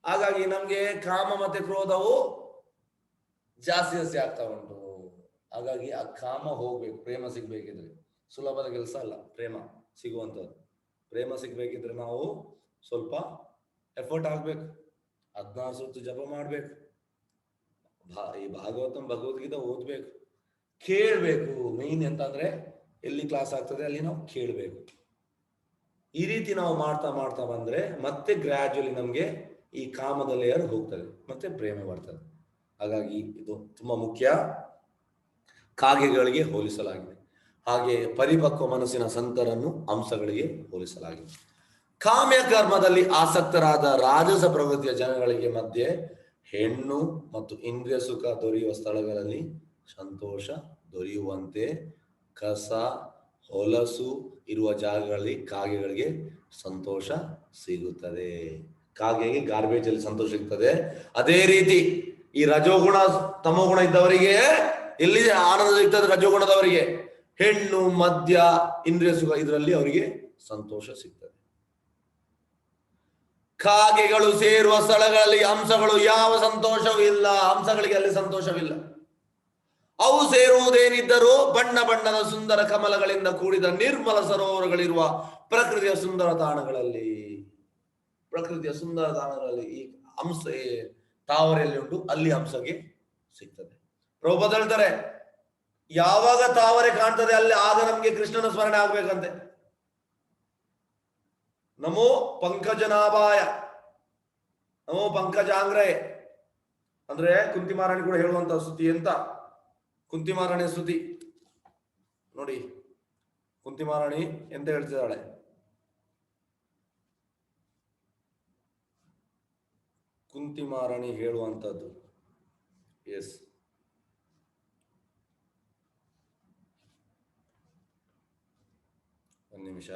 ಹಾಗಾಗಿ ನಮ್ಗೆ ಕಾಮ ಮತ್ತೆ ಕ್ರೋಧವು ಜಾಸ್ತಿ ಆಗ್ತಾ ಉಂಟು. ಹಾಗಾಗಿ ಆ ಕಾಮ ಹೋಗ್ಬೇಕು. ಪ್ರೇಮ ಸಿಗ್ಬೇಕಿದ್ರೆ ಸುಲಭದ ಕೆಲಸ ಅಲ್ಲ ಪ್ರೇಮ ಸಿಗುವಂಥದ್ದು. ಪ್ರೇಮ ಸಿಗ್ಬೇಕಿದ್ರೆ ನಾವು ಸ್ವಲ್ಪ ಎಫರ್ಟ್ ಆಗ್ಬೇಕು. 16 ಸುತ್ತು ಜಪ ಮಾಡ್ಬೇಕು, ಈ ಭಾಗವತಂ ಭಗವದ್ಗೀತೆ ಓದ್ಬೇಕು, ಕೇಳ್ಬೇಕು. ಮೇನ್ ಎಂತ ಅಂದ್ರೆ ಎಲ್ಲಿ ಕ್ಲಾಸ್ ಆಗ್ತದೆ ಅಲ್ಲಿ ನಾವು ಕೇಳ್ಬೇಕು. ಈ ರೀತಿ ನಾವು ಮಾಡ್ತಾ ಬಂದ್ರೆ ಮತ್ತೆ ಗ್ರಾಜುಯಲಿ ನಮ್ಗೆ ಈ ಕಾಮದ ಲೇಯರ್ ಹೋಗ್ತದೆ, ಮತ್ತೆ ಪ್ರೇಮ ಬರ್ತದೆ. ಹಾಗಾಗಿ ಇದು ತುಂಬಾ ಮುಖ್ಯ. ಕಾಗೆಗಳಿಗೆ ಹೋಲಿಸಲಾಗಿದೆ, ಹಾಗೆ ಪರಿಪಕ್ವ ಮನಸ್ಸಿನ ಸಂತರನ್ನು ಅಂಶಗಳಿಗೆ ಹೋಲಿಸಲಾಗಿದೆ. ಕಾಮ್ಯ ಕರ್ಮದಲ್ಲಿ ಆಸಕ್ತರಾದ ರಾಜಸ ಪ್ರವೃತ್ತಿಯ ಜನಗಳಿಗೆ ಮಧ್ಯೆ ಹೆಣ್ಣು ಮತ್ತು ಇಂದ್ರಿಯ ಸುಖ ದೊರೆಯುವ ಸ್ಥಳಗಳಲ್ಲಿ ಸಂತೋಷ ದೊರೆಯುವಂತೆ ಕಸ ಹೊಲಸು ಇರುವ ಜಾಗಗಳಲ್ಲಿ ಕಾಗೆಗಳಿಗೆ ಸಂತೋಷ ಸಿಗುತ್ತದೆ. ಕಾಗೆಗೆ ಗಾರ್ಬೇಜ್ ಅಲ್ಲಿ ಸಂತೋಷ ಸಿಗ್ತದೆ. ಅದೇ ರೀತಿ ಈ ರಜೋಗುಣ ತಮೋಗುಣ ಇದ್ದವರಿಗೆ ಎಲ್ಲಿ ಆನಂದ ಸಿಗ್ತದೆ, ರಜೋಗುಣದವರಿಗೆ ಹೆಣ್ಣು ಮದ್ಯ ಇಂದ್ರಿಯ ಸುಖ ಇದರಲ್ಲಿ ಅವರಿಗೆ ಸಂತೋಷ ಸಿಗ್ತದೆ. ಕಾಗೆಗಳು ಸೇರುವ ಸ್ಥಳಗಳಲ್ಲಿ ಹಂಸಗಳು ಯಾವ ಸಂತೋಷವೂ ಇಲ್ಲ, ಹಂಸಗಳಿಗೆ ಅಲ್ಲಿ ಸಂತೋಷವಿಲ್ಲ. ಅವು ಸೇರುವುದೇನಿದ್ದರೂ ಬಣ್ಣ ಬಣ್ಣದ ಸುಂದರ ಕಮಲಗಳಿಂದ ಕೂಡಿದ ನಿರ್ಮಲ ಸರೋವರಗಳಿರುವ ಪ್ರಕೃತಿಯ ಸುಂದರ ತಾಣಗಳಲ್ಲಿ. ಪ್ರಕೃತಿಯ ಸುಂದರ ತಾಣಗಳಲ್ಲಿ ಈ ಹಂಸ ತಾವರೆಯಲ್ಲಿ ಉಂಟು, ಅಲ್ಲಿ ಹಂಸಗೆ ಸಿಗ್ತದೆ. ಪ್ರಭುಪಾದ ಹೇಳ್ತಾರೆ, ಯಾವಾಗ ತಾವರೆ ಕಾಣ್ತದೆ ಅಲ್ಲಿ ಆಗ ನಮ್ಗೆ ಕೃಷ್ಣನ ಸ್ಮರಣೆ ಆಗ್ಬೇಕಂತೆ. ನಮೋ ಪಂಕಜನಾಭಾಯ, ನಮೋ ಪಂಕಜಾಂಗ್ರೇ ಅಂದ್ರೆ ಕುಂತಿಮಾರಾಣಿ ಕೂಡ ಹೇಳುವಂತ ಸ್ತುತಿ. ಎಂತ ಕುಂತಿಮಾರಾಣಿಯ ಸ್ತುತಿ ನೋಡಿ. ಕುಂತಿಮಾರಾಣಿ ಎಂತ ಹೇಳ್ತಿದ್ದಾಳೆ, ಕುಂತಿಮಾರಾಣಿ ಹೇಳುವಂತದ್ದು. ಎಸ್, ಒಂದು ನಿಮಿಷ.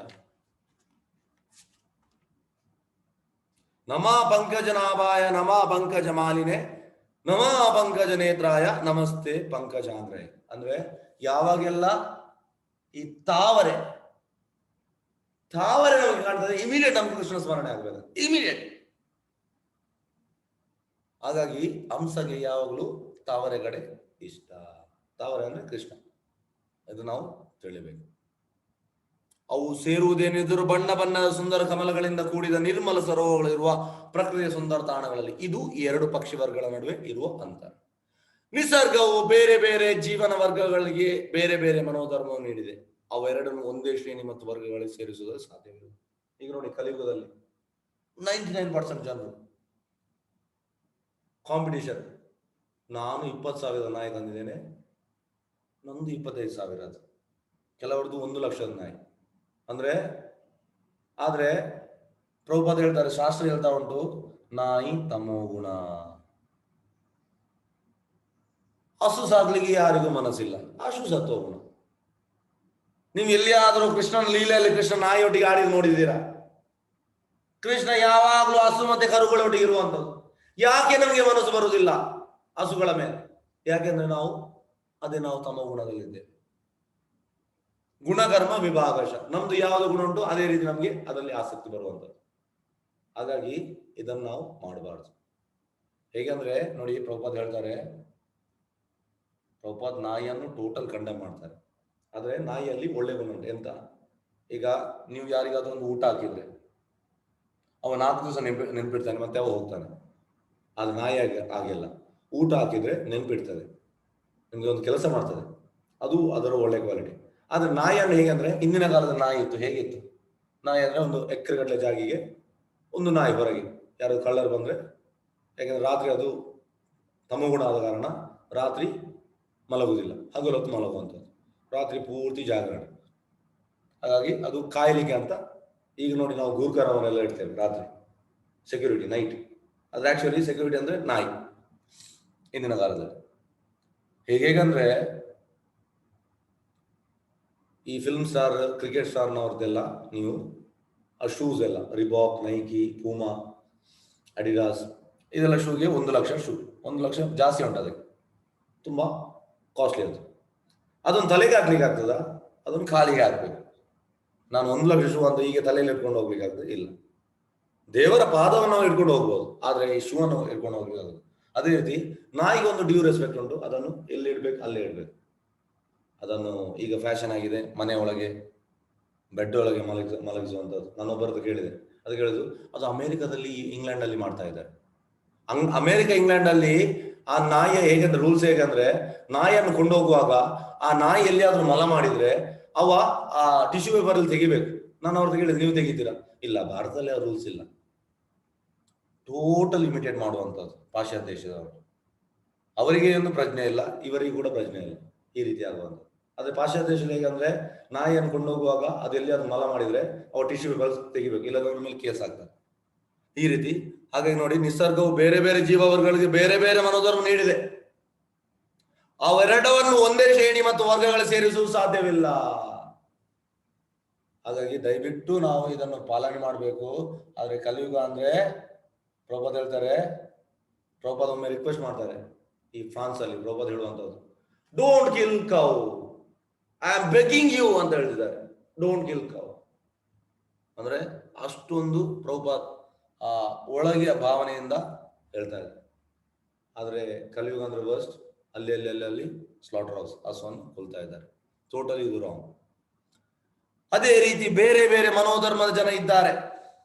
ನಮಾ ಪಂಕಜನಾಭಾಯ ನಮಾ ಪಂಕಜ ಮಾಲಿನೆ ನಮಾ ಪಂಕಜ ನೇತ್ರಾಯ ನಮಸ್ತೆ ಪಂಕಜಾಂಗ್ರಯ. ಅಂದ್ರೆ ಯಾವಾಗೆಲ್ಲ ಈ ತಾವರೆ ನಮಗೆ ಕಾಣ್ತದೆ ಇಮಿಡಿಯೇಟ್ ನಮ್ಗೆ ಕೃಷ್ಣ ಸ್ಮರಣೆ ಆಗ್ಬೇಕು, ಇಮಿಡಿಯೇಟ್. ಹಾಗಾಗಿ ಹಂಸಗೆ ಯಾವಾಗಲೂ ತಾವರೆ ಕಡೆ ಇಷ್ಟ. ತಾವರೆ ಅಂದ್ರೆ ಕೃಷ್ಣ, ಇದು ನಾವು ತಿಳಿಬೇಕು. ಅವು ಸೇರುವುದೇನಿದ್ದರೂ ಬಣ್ಣ ಬಣ್ಣದ ಸುಂದರ ಕಮಲಗಳಿಂದ ಕೂಡಿದ ನಿರ್ಮಲ ಸರೋವರಗಳಿರುವ ಪ್ರಕೃತಿಯ ಸುಂದರ ತಾಣಗಳಲ್ಲಿ. ಇದು 2 ಪಕ್ಷಿ ವರ್ಗಗಳ ನಡುವೆ ಇರುವ ಅಂತರ. ನಿಸರ್ಗವು ಬೇರೆ ಬೇರೆ ಜೀವನ ವರ್ಗಗಳಿಗೆ ಬೇರೆ ಬೇರೆ ಮನೋಧರ್ಮವನ್ನು ನೀಡಿದೆ. ಅವೆರಡನ್ನು ಒಂದೇ ಶ್ರೇಣಿ ಮತ್ತು ವರ್ಗಗಳಿಗೆ ಸೇರಿಸುವುದಕ್ಕೆ ಸಾಧ್ಯವಿಲ್ಲ. ಈಗ ನೋಡಿ, ಕಲಿಯುಗದಲ್ಲಿ 99% ಜನರು ಕಾಂಪಿಟಿಷನ್. ನಾನು 20,000 ನಾಯಿ ತಂದಿದ್ದೇನೆ, ನಮ್ದು 25,000 ಅದು, ಕೆಲವರದ್ದು 1,00,000 ನಾಯಿ. ಅಂದ್ರೆ ಆದ್ರೆ ಪ್ರಭುಪಾದ ಹೇಳ್ತಾರೆ, ಶಾಸ್ತ್ರ ಹೇಳ್ತಾ ಉಂಟು, ನಾಯಿ ತಮೋ ಗುಣ. ಹಸು ಸಾಕ್ಲಿಕ್ಕೆ ಯಾರಿಗೂ ಮನಸ್ಸಿಲ್ಲ, ಹಸು ಸತ್ವ ಗುಣ. ನೀವು ಎಲ್ಲಿಯಾದರೂ ಕೃಷ್ಣನ ಲೀಲೆಯಲ್ಲಿ ಕೃಷ್ಣ ನಾಯಿಯೊಟ್ಟಿಗೆ ಆಡಿ ನೋಡಿದ್ದೀರಾ? ಕೃಷ್ಣ ಯಾವಾಗಲೂ ಹಸು ಮತ್ತೆ ಕರುಗಳೊಟ್ಟಿಗೆ ಇರುವಂಥದ್ದು. ಯಾಕೆ ನಮಗೆ ಮನಸ್ಸು ಬರುವುದಿಲ್ಲ ಹಸುಗಳ ಮೇಲೆ? ಯಾಕೆಂದ್ರೆ ನಾವು ತಮ್ಮ ಗುಣದಲ್ಲಿದ್ದೇವೆ. ಗುಣಕರ್ಮ ವಿಭಾಗಶ, ನಮ್ದು ಯಾವುದು ಗುಣ ಉಂಟು ಅದೇ ರೀತಿ ನಮಗೆ ಅದರಲ್ಲಿ ಆಸಕ್ತಿ ಬರುವಂಥದ್ದು. ಹಾಗಾಗಿ ಇದನ್ನು ನಾವು ಮಾಡಬಾರ್ದು. ಹೇಗೆಂದ್ರೆ ನೋಡಿ, ಪ್ರಭುಪಾದ್ ಹೇಳ್ತಾರೆ, ಪ್ರಭುಪಾದ್ ನಾಯಿಯನ್ನು ಟೋಟಲ್ ಕಂಡೆಮ್ ಮಾಡ್ತಾರೆ. ಆದ್ರೆ ನಾಯಿಯಲ್ಲಿ ಒಳ್ಳೆ ಗುಣ ಉಂಟು. ಎಂತ? ಈಗ ನೀವು ಯಾರಿಗಾದ್ರೂ ಒಂದು ಊಟ ಹಾಕಿದ್ರೆ ಅವ 4 ದಿವಸ ನೆನ್ಪಿಡ್ತಾನೆ, ಮತ್ತೆ ಅವ ಹೋಗ್ತಾನೆ. ಅದು ನಾಯಿ ಆಗಿಲ್ಲ, ಊಟ ಹಾಕಿದ್ರೆ ನೆನ್ಪಿಡ್ತದೆ, ನಿಮ್ಗೆ ಒಂದು ಕೆಲಸ ಮಾಡ್ತದೆ, ಅದು ಅದರ ಒಳ್ಳೆ ಕ್ವಾಲಿಟಿ. ಆದ್ರೆ ನಾಯಿಯನ್ನು ಹೇಗಂದ್ರೆ, ಹಿಂದಿನ ಕಾಲದ ನಾಯಿ ಇತ್ತು, ಹೇಗಿತ್ತು ನಾಯಿ ಅಂದ್ರೆ, ಒಂದು ಎಕರೆಗಟ್ಟಲೆ ಜಾಗಿಗೆ ಒಂದು ನಾಯಿ ಹೊರಗೆ, ಯಾರು ಕಳ್ಳರು ಬಂದ್ರೆ, ಯಾಕಂದ್ರೆ ರಾತ್ರಿ ಅದು ತಮಗುಣ ಆದ ಕಾರಣ ರಾತ್ರಿ ಮಲಗುವುದಿಲ್ಲ, ಹಗಲೊತ್ತು ಮಲಗುವಂಥದ್ದು, ರಾತ್ರಿ ಪೂರ್ತಿ ಜಾಗರಣೆ. ಹಾಗಾಗಿ ಅದು ಕಾಯಲಿಕ್ಕೆ ಅಂತ. ಈಗ ನೋಡಿ, ನಾವು ಗೂರ್ಖಾರವನ್ನೆಲ್ಲ ಇಡ್ತೇವೆ ರಾತ್ರಿ ಸೆಕ್ಯೂರಿಟಿ, ನೈಟ್. ಅದು ಆಕ್ಚುಲಿ ಸೆಕ್ಯೂರಿಟಿ ಅಂದ್ರೆ ನಾಯಿ ಹಿಂದಿನ ಕಾಲದಲ್ಲಿ. ಹೇಗಂದ್ರೆ ಈ ಫಿಲ್ಮ್ ಸ್ಟಾರ್, ಕ್ರಿಕೆಟ್ ಸ್ಟಾರ್ನವ್ರದ್ದೆಲ್ಲ ನೀವು ಆ ಶೂಸ್ ಎಲ್ಲ, ರಿಬಾಕ್, ನೈಕಿ, ಪೂಮಾ, ಅಡಿಡಾಸ್, ಇದೆಲ್ಲ ಶೂಗೆ 1,00,000 ಶೂ. 1,00,000 ಜಾಸ್ತಿ ಉಂಟು, ಅದಕ್ಕೆ ತುಂಬಾ ಕಾಸ್ಟ್ಲಿ ಅದು. ಅದೊಂದು ತಲೆಗೆ ಹಾಕ್ಲಿಕ್ಕೆ ಆಗ್ತದ? ಅದೊಂದು ಕಾಲಿಗೆ ಹಾಕ್ಬೇಕು. ನಾನು 1,00,000 ಶೂ ಅಂತ ಈಗ ತಲೆಯಲ್ಲಿ ಇಟ್ಕೊಂಡು ಹೋಗ್ಲಿಕ್ಕಾಗ್ತದೆ? ಇಲ್ಲ. ದೇವರ ಪಾದವನ್ನು ನಾವು ಇಟ್ಕೊಂಡು ಹೋಗ್ಬೋದು, ಆದ್ರೆ ಈ ಶೂ ಅನ್ನು ಇಟ್ಕೊಂಡು ಹೋಗ್ಲಿಕ್ಕಾಗದು. ಅದೇ ರೀತಿ ನಾಯಿಗೆ ಒಂದು ಡ್ಯೂ ರೆಸ್ಪೆಕ್ಟ್ ಉಂಟು, ಅದನ್ನು ಎಲ್ಲಿ ಇಡ್ಬೇಕು ಅಲ್ಲೇ ಇಡ್ಬೇಕು. ಅದನ್ನು ಈಗ ಫ್ಯಾಷನ್ ಆಗಿದೆ, ಮನೆ ಒಳಗೆ ಬೆಡ್ ಒಳಗೆ ಮಲಗಿಸುವಂಥದ್ದು. ನಾನೊಬ್ಬರದ್ದು ಕೇಳಿದೆ, ಅದು ಕೇಳಿದ್ರು, ಅದು ಅಮೆರಿಕದಲ್ಲಿ, ಇಂಗ್ಲೆಂಡ್ ಅಲ್ಲಿ ಮಾಡ್ತಾ ಇದ್ದಾರೆ. ಅಮೆರಿಕ, ಇಂಗ್ಲೆಂಡ್ ಅಲ್ಲಿ ಆ ನಾಯಿಯ ಹೇಗಂದ್ರೆ ರೂಲ್ಸ್ ಹೇಗಂದ್ರೆ, ನಾಯಿಯನ್ನು ಕೊಂಡೋಗುವಾಗ ಆ ನಾಯಿ ಎಲ್ಲಿಯಾದ್ರೂ ಮಲ ಮಾಡಿದ್ರೆ ಅವ ಆ ಟಿಶ್ಯೂ ಪೇಪರ್ ಅಲ್ಲಿ ತೆಗಿಬೇಕು. ನಾನು ಅವ್ರದ್ದು ಕೇಳಿದ್ರೆ, ನೀವು ತೆಗಿತೀರಾ? ಇಲ್ಲ, ಭಾರತದಲ್ಲಿ ಆ ರೂಲ್ಸ್ ಇಲ್ಲ. ಟೋಟಲ್ ಇಮಿಟೇಟ್ ಮಾಡುವಂಥದ್ದು ಪಾಶ್ಚಾತ್ಯ ದೇಶದವರು. ಅವರಿಗೆ ಒಂದು ಪ್ರಜ್ಞೆ ಇಲ್ಲ, ಇವರಿಗೆ ಕೂಡ ಪ್ರಜ್ಞೆ ಇಲ್ಲ, ಈ ರೀತಿ ಆಗುವಂಥದ್ದು. ಆದ್ರೆ ಪಾಶ್ಚಾತ್ಯ ದೇಶದಲ್ಲಿ ಹೇಗಂದ್ರೆ, ನಾಯಿಯನ್ನು ಕೊಂಡೋಗುವಾಗ ಅದು ಎಲ್ಲಿಯಾದ್ರೂ ಮಲ ಮಾಡಿದ್ರೆ ಅವ ಟಿಶ್ಯೂ ಪೇಪರ್ ತೆಗಿಬೇಕು, ಇಲ್ಲದ ಮೇಲೆ ಕೇಸ್ ಆಗ್ತದೆ, ಈ ರೀತಿ. ಹಾಗಾಗಿ ನೋಡಿ, ನಿಸರ್ಗವು ಬೇರೆ ಬೇರೆ ಜೀವವರ್ಗಗಳಿಗೆ ಬೇರೆ ಬೇರೆ ಮನೋಧರ್ಮ ನೀಡಿದೆ. ಅವೆರಡವನ್ನು ಒಂದೇ ಶ್ರೇಣಿ ಮತ್ತು ವರ್ಗಗಳು ಸೇರಿಸುವುದು ಸಾಧ್ಯವಿಲ್ಲ. ಹಾಗಾಗಿ ದಯವಿಟ್ಟು ನಾವು ಇದನ್ನು ಪಾಲನೆ ಮಾಡಬೇಕು. ಆದ್ರೆ ಕಲಿಯುಗ ಅಂದ್ರೆ, ಪ್ರಭುಪಾದ ಹೇಳ್ತಾರೆ, ಪ್ರಭುಪಾದ ಒಮ್ಮೆ ರಿಕ್ವೆಸ್ಟ್ ಮಾಡ್ತಾರೆ ಈ ಫ್ರಾನ್ಸ್ ಅಲ್ಲಿ, ಪ್ರಭುಪಾದ ಹೇಳುವಂಥದ್ದು, don't kill cow, I am begging you ಅಂತ ಹೇಳ್ತಿದ್ದಾರೆ. ಡೋಂಟ್ ಕಿಲ್ ಕೌ ಅಂದ್ರೆ ಅಷ್ಟೊಂದು ಪ್ರಭುಪಾದ್ ಆ ಒಳಗೆ ಭಾವನೆಯಿಂದ ಹೇಳ್ತಾ ಇದ್ದಾರೆ. ಆದ್ರೆ ಕಲಿಯುಗ ಅಂದ್ರೆ ವರ್ಸ್ಟ್, ಅಲ್ಲಿ ಸ್ಲಾಟರ್ ಹೌಸ್, ಹಸುವನ್ನು ಕೊಲ್ತಾ ಇದ್ದಾರೆ. ಟೋಟಲಿ ಇದು ರಾಂಗ್. ಅದೇ ರೀತಿ ಬೇರೆ ಬೇರೆ ಮನೋಧರ್ಮದ ಜನ ಇದ್ದಾರೆ,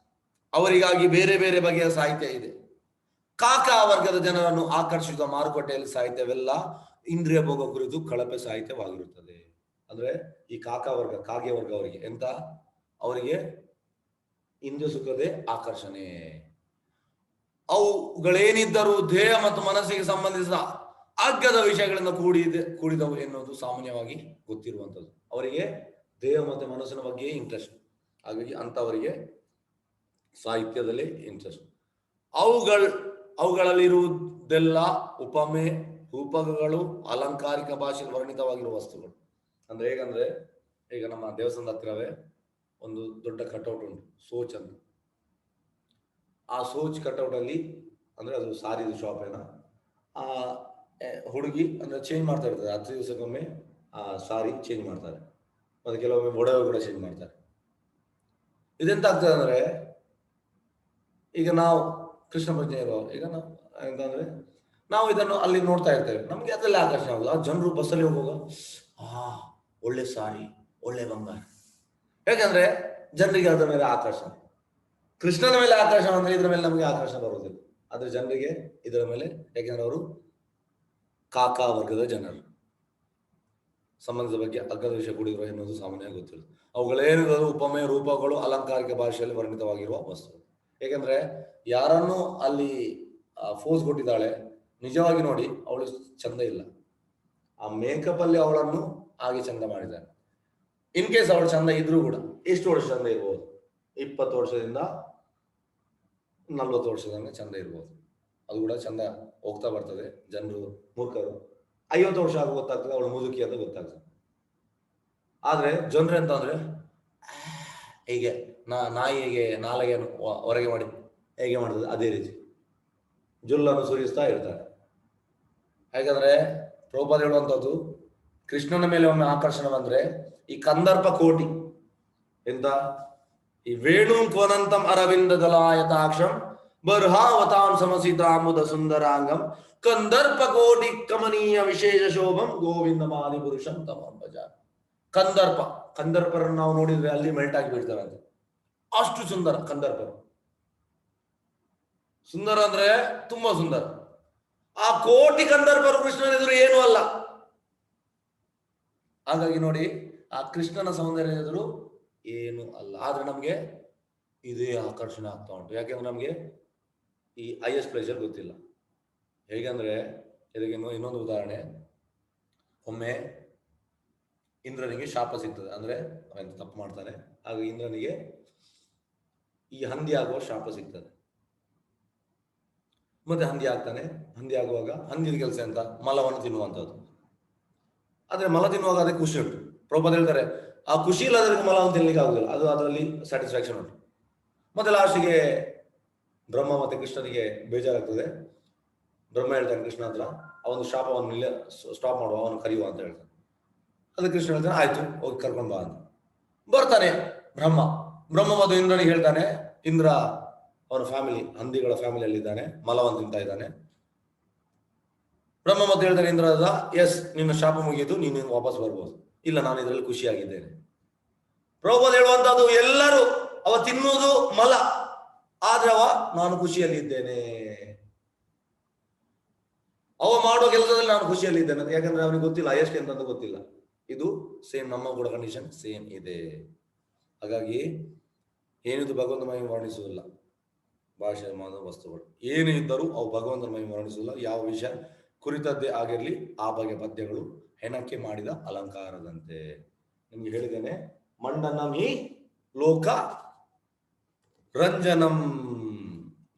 ಅವರಿಗಾಗಿ ಬೇರೆ ಬೇರೆ ಬಗೆಯ ಸಾಹಿತ್ಯ ಇದೆ. ಕಾಕಾ ವರ್ಗದ ಜನರನ್ನು ಆಕರ್ಷಿಸುವ ಮಾರುಕಟ್ಟೆಯಲ್ಲಿ ಸಾಹಿತ್ಯವೆಲ್ಲ ಇಂದ್ರಿಯ ಭೋಗ ಕುರಿತು ಕಳಪೆ ಸಾಹಿತ್ಯವಾಗಿರುತ್ತದೆ. ಅಂದ್ರೆ ಈ ಕಾಕಾ ವರ್ಗ, ಕಾಗೆ ವರ್ಗ ಅವರಿಗೆ ಎಂತ? ಅವರಿಗೆ ಇಂದ್ರಿಯ ಸುಖದೇ ಆಕರ್ಷಣೆ. ಅವುಗಳೇನಿದ್ದರೂ ದೇಹ ಮತ್ತು ಮನಸ್ಸಿಗೆ ಸಂಬಂಧಿಸಿದ ಅಗ್ಗದ ವಿಷಯಗಳಿಂದ ಕೂಡಿದವು ಎನ್ನುವುದು ಸಾಮಾನ್ಯವಾಗಿ ಗೊತ್ತಿರುವಂಥದ್ದು. ಅವರಿಗೆ ದೇಹ ಮತ್ತು ಮನಸ್ಸಿನ ಬಗ್ಗೆ ಇಂಟ್ರೆಸ್ಟ್, ಹಾಗಾಗಿ ಅಂತವರಿಗೆ ಸಾಹಿತ್ಯದಲ್ಲಿ ಇಂಟ್ರೆಸ್ಟ್. ಅವುಗಳಲ್ಲಿರುವುದೆಲ್ಲ ಉಪಮೆ, ರೂಪಕಗಳು, ಅಲಂಕಾರಿಕ ಭಾಷೆಯಲ್ಲಿ ವರ್ಣಿತವಾಗಿರುವ ವಸ್ತುಗಳು. ಅಂದ್ರೆ ಹೇಗಂದ್ರೆ, ಈಗ ನಮ್ಮ ದೇವಸ್ಥಾನದ ಹತ್ತಿರವೇ ಒಂದು ದೊಡ್ಡ ಕಟೌಟ್ ಉಂಟು, ಸೋಚ್ ಅಂತ. ಆ ಸೋಚ್ ಕಟೌಟ್ ಅಲ್ಲಿ, ಅಂದ್ರೆ ಅದು ಸಾರಿದು ಶಾಪ್ ಏನೋ, ಆ ಹುಡುಗಿ ಅಂದ್ರೆ ಚೇಂಜ್ ಮಾಡ್ತಾ ಇರ್ತದೆ, 10 ದಿವಸಕ್ಕೊಮ್ಮೆ ಆ ಸಾರಿ ಚೇಂಜ್ ಮಾಡ್ತಾರೆ, ಮತ್ತೆ ಕೆಲವೊಮ್ಮೆ ಒಡವೆ ಕೂಡ ಚೇಂಜ್ ಮಾಡ್ತಾರೆ. ಇದೆಂತ ಆಗ್ತದೆ ಅಂದ್ರೆ, ಈಗ ನಾವು ಕೃಷ್ಣ ಪ್ರಜ್ಞೆ ಇರೋ, ಈಗ ನಾವು ಎಂತಂದ್ರೆ ನಾವು ಇದನ್ನು ಅಲ್ಲಿ ನೋಡ್ತಾ ಇರ್ತೇವೆ, ನಮ್ಗೆ ಅದರಲ್ಲಿ ಆಕರ್ಷಣೆ ಆಗುದು. ಆ ಜನರು ಬಸ್ಸಲ್ಲಿ ಹೋಗುವಾಗ, ಒಳ್ಳೆ ಸಾರಿ, ಒಳ್ಳೆ ಬಂಗಾರ, ಯಾಕಂದ್ರೆ ಜನರಿಗೆ ಅದರ ಮೇಲೆ ಆಕರ್ಷಣೆ. ಕೃಷ್ಣನ ಮೇಲೆ ಆಕರ್ಷಣೆ ಅಂದ್ರೆ ಇದ್ರ ಮೇಲೆ ನಮಗೆ ಆಕರ್ಷಣೆ ಬರುವುದಿಲ್ಲ, ಆದ್ರೆ ಜನರಿಗೆ ಇದರ ಮೇಲೆ, ಯಾಕೆಂದ್ರೆ ಅವರು ಕಾಕಾ ವರ್ಗದ ಜನರು, ಸಂಬಂಧದ ಬಗ್ಗೆ ಅಗ್ಗದ ವಿಷಯ ಕೂಡಿರುವ ಎನ್ನುವುದು ಸಾಮಾನ್ಯವಾಗಿ ಗೊತ್ತಿರುತ್ತೆ. ಅವುಗಳೇನಿದ್ರು ಉಪಮೆ, ರೂಪಗಳು, ಅಲಂಕಾರಿಕ ಭಾಷೆಯಲ್ಲಿ ವರ್ಣಿತವಾಗಿರುವ ವಸ್ತುಗಳು. ಏಕೆಂದ್ರೆ ಯಾರನ್ನು ಅಲ್ಲಿ ಫೋರ್ಸ್ ಕೊಟ್ಟಿದ್ದಾಳೆ, ನಿಜವಾಗಿ ನೋಡಿ ಅವಳು ಚಂದ ಇಲ್ಲ, ಆ ಮೇಕಪ್ ಅಲ್ಲಿ ಅವಳನ್ನು ಹಾಗೆ ಚಂದ ಮಾಡಿದ್ದಾರೆ. ಇನ್ ಕೇಸ್ ಅವಳು ಚಂದ ಇದ್ರೂ ಕೂಡ ಎಷ್ಟು ವರ್ಷ ಚಂದ ಇರ್ಬೋದು? 20 ವರ್ಷದಿಂದ 40 ವರ್ಷದಿಂದ ಚಂದ ಇರ್ಬೋದು. ಅದು ಕೂಡ ಚಂದ ಹೋಗ್ತಾ ಬರ್ತದೆ. ಜನರು ಮೂರ್ಖರು 50 ವರ್ಷ ಆಗ ಗೊತ್ತಾಗ್ತದೆ ಅವಳು ಮುದುಕಿ ಅಂತ ಗೊತ್ತಾಗ್ತದೆ. ಆದ್ರೆ ಜನರು ಎಂತ ಅಂದ್ರೆ ಹೀಗೆ ನಾಯಿಗೆ ನಾಲಿಗೆಯನ್ನು ಹೊರಗೆ ಮಾಡಿ ಹೇಗೆ ಮಾಡ್ತದೆ ಅದೇ ರೀತಿ ಜುಲ್ಲನ್ನು ಸುರಿಸ್ತಾ ಇರ್ತಾರೆ. ಯಾಕಂದ್ರೆ ಪ್ರಭುಪಾದ ಹೇಳುವಂಥದ್ದು, ಕೃಷ್ಣನ ಮೇಲೆ ಒಮ್ಮೆ ಆಕರ್ಷಣೆ ಬಂದ್ರೆ ಈ ಕಂದರ್ಪ ಕೋಟಿ ಎಂತ ಈ ವೇಣು ಕ್ವನಂತಂ ಅರವಿಂದ ದಲಾಯತಾಕ್ಷಂ ಬರ್ಹಾವತಾಂ ಸಮಸಿತಾಮುದ ಸುಂದರಾಂಗಂ ಕಂದರ್ಪ ಕೋಟಿ ಕಮನೀಯ ವಿಶೇಷ ಶೋಭಂ ಗೋವಿಂದ ಮಾದಿ ಪುರುಷಂ ತಮಂ ಭಜ. ಕಂದರ್ಪರನ್ನು ನಾವು ನೋಡಿದ್ರೆ ಅಲ್ಲಿ ಮೆಲ್ಟ್ ಆಗಿ ಬಿಡ್ತಾರಂತೆ, ಅಷ್ಟು ಸುಂದರ ಕಂದರ್ಪರು. ಸುಂದರ ಅಂದ್ರೆ ತುಂಬಾ ಸುಂದರ. ಆ ಕೋಟಿ ಕಂದರ್ಪರು ಕೃಷ್ಣನ ಎದುರು ಏನೂ ಅಲ್ಲ. ಹಾಗಾಗಿ ನೋಡಿ, ಆ ಕೃಷ್ಣನ ಸೌಂದರ್ಯ ಎದುರು ಏನು ಅಲ್ಲ. ಆದ್ರೆ ನಮ್ಗೆ ಇದೇ ಆಕರ್ಷಣೆ ಆಗ್ತಾ ಉಂಟು. ಯಾಕೆಂದ್ರೆ ನಮ್ಗೆ ಈ ಹೈಯೆಸ್ಟ್ ಪ್ಲೇಜರ್ ಗೊತ್ತಿಲ್ಲ. ಹೇಗಂದ್ರೆ ಇದಕ್ಕೆ ಇನ್ನೊಂದು ಉದಾಹರಣೆ. ಒಮ್ಮೆ ಇಂದ್ರನಿಗೆ ಶಾಪ ಸಿಗ್ತದೆ. ಅಂದ್ರೆ ಅವನು ತಪ್ಪು ಮಾಡ್ತಾನೆ, ಆಗ ಇಂದ್ರನಿಗೆ ಈ ಹಂದಿ ಆಗುವ ಶಾಪ ಸಿಗ್ತದೆ. ಮತ್ತೆ ಹಂದಿ ಆಗ್ತಾನೆ. ಹಂದಿ ಆಗುವಾಗ ಹಂದಿದ ಕೆಲಸ ಎಂತ? ಮಲವನ್ನು ತಿನ್ನುವಂಥದ್ದು. ಆದ್ರೆ ಮಲ ತಿನ್ನುವಾಗ ಅದಕ್ಕೆ ಖುಷಿ ಉಂಟು. ಪ್ರಭುಪಾದ ಹೇಳ್ತಾರೆ, ಆ ಖುಷಿ ಇಲ್ಲದಕ್ಕೆ ಮಲವನ್ನು ತಿನ್ಲಿಕ್ಕೆ ಆಗುದಿಲ್ಲ, ಅದು ಅದರಲ್ಲಿ ಸ್ಯಾಟಿಸ್ಫ್ಯಾಕ್ಷನ್ ಉಂಟು. ಮತ್ತೆ ಲಾಸ್ಟಿಗೆ ಬ್ರಹ್ಮ ಮತ್ತೆ ಕೃಷ್ಣನಿಗೆ ಬೇಜಾರಾಗ್ತದೆ. ಬ್ರಹ್ಮ ಹೇಳ್ತಾನೆ ಕೃಷ್ಣ ಹತ್ರ, ಅವನು ಶಾಪವನ್ನು ಸ್ಟಾಪ್ ಮಾಡುವ, ಅವನು ಕರೆಯುವ ಅಂತ ಹೇಳ್ತಾನೆ. ಅದಕ್ಕೆ ಕೃಷ್ಣ ಹೇಳ್ತಾನೆ, ಆಯ್ತು ಹೋಗಿ ಕರ್ಕೊಂಡು ಬಾ ಅಂತ. ಬರ್ತಾನೆ ಬ್ರಹ್ಮ ಮತ್ತು ಇಂದ್ರನಿಗೆ ಹೇಳ್ತಾನೆ. ಇಂದ್ರ ಅವನ ಫ್ಯಾಮಿಲಿ, ಹಂದಿಗಳ ಫ್ಯಾಮಿಲಿಯಲ್ಲಿ ಇದ್ದಾನೆ, ಮಲವನ್ನು ತಿಂತಾ ಇದ್ದಾನೆ. ಬ್ರಹ್ಮ ಮತ್ತೆ ಹೇಳ್ತಾನೆ ಇಂದ್ರ, ಎಸ್ ನಿನ್ನ ಶಾಪ ಮುಗಿಯಿತು, ನೀನು ವಾಪಸ್ ಬರ್ಬೋದು. ಇಲ್ಲ, ನಾನು ಇದರಲ್ಲಿ ಖುಷಿಯಾಗಿದ್ದೇನೆ. ಪ್ರಭುಪಾದ ಹೇಳುವಂತದ್ದು, ಎಲ್ಲರೂ ಅವ ತಿನ್ನುವುದು ಮಲ, ಆದ್ರೆ ನಾನು ಖುಷಿಯಲ್ಲಿ ಇದ್ದೇನೆ. ಅವ ಮಾಡುವ ಕೆಲಸದಲ್ಲಿ ನಾನು ಖುಷಿಯಲ್ಲಿ ಇದ್ದೇನೆ. ಯಾಕಂದ್ರೆ ಅವನಿಗೆ ಗೊತ್ತಿಲ್ಲ ಎಷ್ಟು ಎಂತ ಗೊತ್ತಿಲ್ಲ. ಇದು ಸೇಮ್ ನಮ್ಮ ಕೂಡ ಕಂಡೀಷನ್ ಸೇಮ್ ಇದೆ. ಹಾಗಾಗಿ ಏನಿದು ಭಗವಂತ ಮಹಿಮೆ ವರ್ಣಿಸುವುದಿಲ್ಲ. ಭಾಷೆ ಮಾನವ ವಸ್ತುಗಳು ಏನು ಇದ್ದರೂ ಅವು ಭಗವಂತನ ಮಹಿಮೆ ವರ್ಣಿಸುವುದಿಲ್ಲ. ಯಾವ ವಿಷಯ ಕುರಿತದ್ದೇ ಆಗಿರ್ಲಿ, ಆ ಬಗೆಯ ಪದ್ಯಗಳು ಹೆಣಕ್ಕೆ ಮಾಡಿದ ಅಲಂಕಾರದಂತೆ. ನಿಮ್ಗೆ ಹೇಳಿದ್ದೇನೆ, ಮಂಡನಮಿ ಲೋಕ ರಂಜನಂ.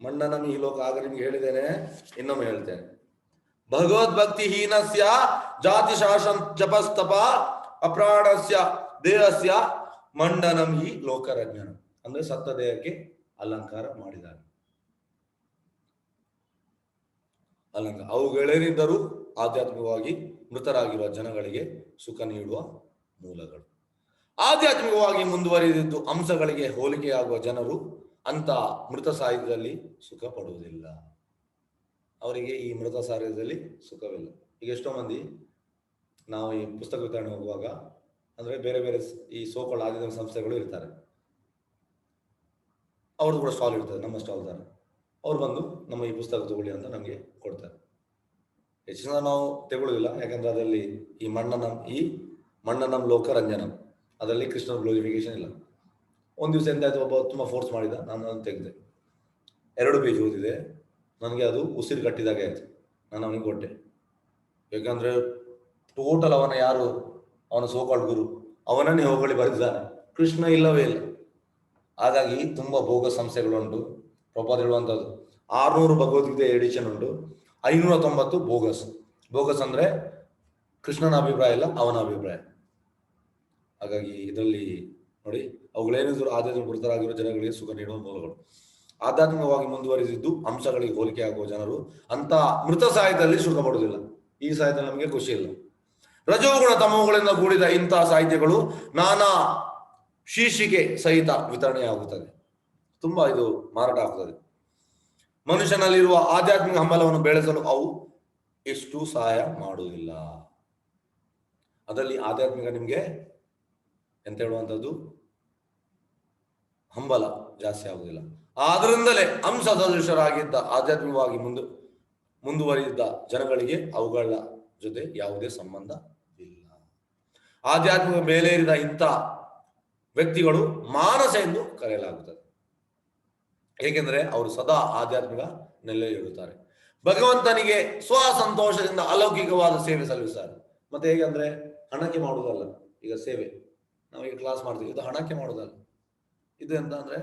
ಮಂಡನಮಿ ಲೋಕ ಆಗ ನಿಮ್ಗೆ ಹೇಳಿದ್ದೇನೆ, ಇನ್ನೊಮ್ಮೆ ಹೇಳ್ತೇನೆ. ಭಗವದ್ಭಕ್ತಿ ಹೀನಸ್ಯ ಜಾತಿ ಶಾಸನ ಜಪಸ್ತಪ ಅಪ್ರಾಣಸ್ಯ ದೇಹಸ್ಯ ಮಂಡನಂ ಹಿ ಲೋಕರಂಜನಂ. ಅಂದ್ರೆ ಸತ್ತ ದೇಹಕ್ಕೆ ಅಲಂಕಾರ ಮಾಡಿದಾಗ ಅವುಗಳೇನಿದ್ದರೂ ಆಧ್ಯಾತ್ಮಿಕವಾಗಿ ಮೃತರಾಗಿರುವ ಜನಗಳಿಗೆ ಸುಖ ನೀಡುವ ಮೂಲಗಳು. ಆಧ್ಯಾತ್ಮಿಕವಾಗಿ ಮುಂದುವರಿದಿದ್ದು ಅಂಶಗಳಿಗೆ ಹೋಲಿಕೆಯಾಗುವ ಜನರು ಅಂತ ಮೃತ ಸಾಹಿತ್ಯದಲ್ಲಿ ಸುಖ ಪಡುವುದಿಲ್ಲ. ಅವರಿಗೆ ಈ ಮೃತ ಸಾಹಿತ್ಯದಲ್ಲಿ ಸುಖವಿಲ್ಲ. ಈಗ ಎಷ್ಟೋ ಮಂದಿ ನಾವು ಈ ಪುಸ್ತಕ ವಿತರಣೆ ಹೋಗುವಾಗ, ಅಂದ್ರೆ ಬೇರೆ ಬೇರೆ ಈ ಸೋಕಳ ಆಧ್ಯಾತ್ಮಿಕ ಸಂಸ್ಥೆಗಳು ಇರ್ತಾರೆ, ಅವ್ರದ್ದು ಕೂಡ ಸ್ಟಾಲ್ ಇರ್ತದೆ, ನಮ್ಮ ಸ್ಟಾಲ್ ತರ. ಅವ್ರು ಬಂದು ನಮ್ಮ ಈ ಪುಸ್ತಕ ತಗೊಳ್ಳಿ ಅಂತ ನಮಗೆ ಕೊಡ್ತಾರೆ. ಹೆಚ್ಚಿನ ನಾವು ತಗೊಳ್ಳೋದಿಲ್ಲ, ಯಾಕಂದ್ರೆ ಅದರಲ್ಲಿ ಈ ಮಣ್ಣನಂ ಲೋಕ ರಂಜನಂ, ಅದರಲ್ಲಿ ಕೃಷ್ಣನ ಗ್ಲೋರಿಫಿಕೇಶನ್ ಇಲ್ಲ. ಒಂದು ದಿವಸ ಎಂತಾಯ್ತು, ಒಬ್ಬ ತುಂಬಾ ಫೋರ್ಸ್ ಮಾಡಿದ, ನಾನು ಅದನ್ನು ತೆಗೆದೆ. 2 ಪೇಜ್ ಓದಿದೆ, ನನಗೆ ಅದು ಉಸಿರು ಕಟ್ಟಿದಾಗೆ ಆಯ್ತು. ನಾನು ಅವನಿಗೆ ಕೊಟ್ಟೆ. ಯಾಕಂದ್ರೆ ಟೋಟಲ್ ಅವನ ಸೋಕಾಳ್ ಗುರು ಅವನನ್ನೇ ಹೋಗಲಿ ಬರೆದಿದ್ದಾನೆ, ಕೃಷ್ಣ ಇಲ್ಲವೇ ಇಲ್ಲ. ಹಾಗಾಗಿ ತುಂಬಾ ಬೋಗಸ್ ಸಂಸ್ಥೆಗಳುಂಟು. ಪ್ರಭುಪಾದ ಹೇಳುವಂಥದ್ದು 600 ಭಗವದ್ಗೀತೆ ಎಡಿಷನ್ ಉಂಟು, 590 ಬೋಗಸ್ ಅಂದ್ರೆ ಕೃಷ್ಣನ ಅಭಿಪ್ರಾಯ ಇಲ್ಲ, ಅವನ ಅಭಿಪ್ರಾಯ. ಹಾಗಾಗಿ ಇದರಲ್ಲಿ ನೋಡಿ, ಅವುಗಳೇನಿದ್ರು ಆಧ್ಯಾತ್ಮಿಕ ಮೃತರಾಗಿರುವ ಜನಗಳಿಗೆ ಸುಖ ನೀಡುವ ಮೂಲಗಳು. ಆಧ್ಯಾತ್ಮಿಕವಾಗಿ ಮುಂದುವರಿದಿದ್ದು ಅಂಶಗಳಿಗೆ ಹೋಲಿಕೆ ಆಗುವ ಜನರು ಅಂತ ಮೃತ ಸಾಹಿತ್ಯದಲ್ಲಿ ಸುಖ ಪಡುವುದಿಲ್ಲ. ಈ ಸಾಹಿತ್ಯ ನಮಗೆ ಖುಷಿ ಇಲ್ಲ. ರಜೋಗುಣ ತಮೋಗಳಿಂದ ಕೂಡಿದ ಇಂತಹ ಸಾಹಿತ್ಯಗಳು ನಾನಾ ಶೀರ್ಷಿಕೆ ಸಹಿತ ವಿತರಣೆಯಾಗುತ್ತದೆ. ತುಂಬಾ ಇದು ಮಾರಾಟ ಆಗ್ತದೆ. ಮನುಷ್ಯನಲ್ಲಿರುವ ಆಧ್ಯಾತ್ಮಿಕ ಹಂಬಲವನ್ನು ಬೆಳೆಸಲು ಅವು ಎಷ್ಟು ಸಹಾಯ ಮಾಡುವುದಿಲ್ಲ. ಅದರಲ್ಲಿ ಆಧ್ಯಾತ್ಮಿಕ ನಿಮ್ಗೆ ಎಂತ ಹೇಳುವಂಥದ್ದು ಹಂಬಲ ಜಾಸ್ತಿ ಆಗುವುದಿಲ್ಲ. ಆದ್ರಿಂದಲೇ ಅಂಶ ಸದೃಶರಾಗಿದ್ದ ಆಧ್ಯಾತ್ಮಿಕವಾಗಿ ಮುಂದುವರಿದ ಜನಗಳಿಗೆ ಅವುಗಳ ಜೊತೆ ಯಾವುದೇ ಸಂಬಂಧ ಇಲ್ಲ. ಆಧ್ಯಾತ್ಮಿಕ ಮೇಲೇರಿದ ಇಂಥ ವ್ಯಕ್ತಿಗಳು ಮಾನಸ ಎಂದು ಕರೆಯಲಾಗುತ್ತದೆ. ಏಕೆಂದರೆ ಅವರು ಸದಾ ಆಧ್ಯಾತ್ಮಿಕ ನೆಲೆಯಿರುತ್ತಾರೆ. ಭಗವಂತನಿಗೆ ಸ್ವಸಂತೋಷದಿಂದ ಅಲೌಕಿಕವಾದ ಸೇವೆ ಸಲ್ಲಿಸುತ್ತಾರೆ. ಮತ್ತೆ ಹೇಗೆ ಅಂದ್ರೆ ಹಣಕ್ಕೆ ಮಾಡುವುದಲ್ಲ. ಈಗ ಸೇವೆ ನಾವೀಗ ಕ್ಲಾಸ್ ಮಾಡ್ತೀವಿ, ಇದು ಹಣಕ್ಕೆ ಮಾಡುವುದಲ್ಲ. ಇದು ಎಂತ ಅಂದ್ರೆ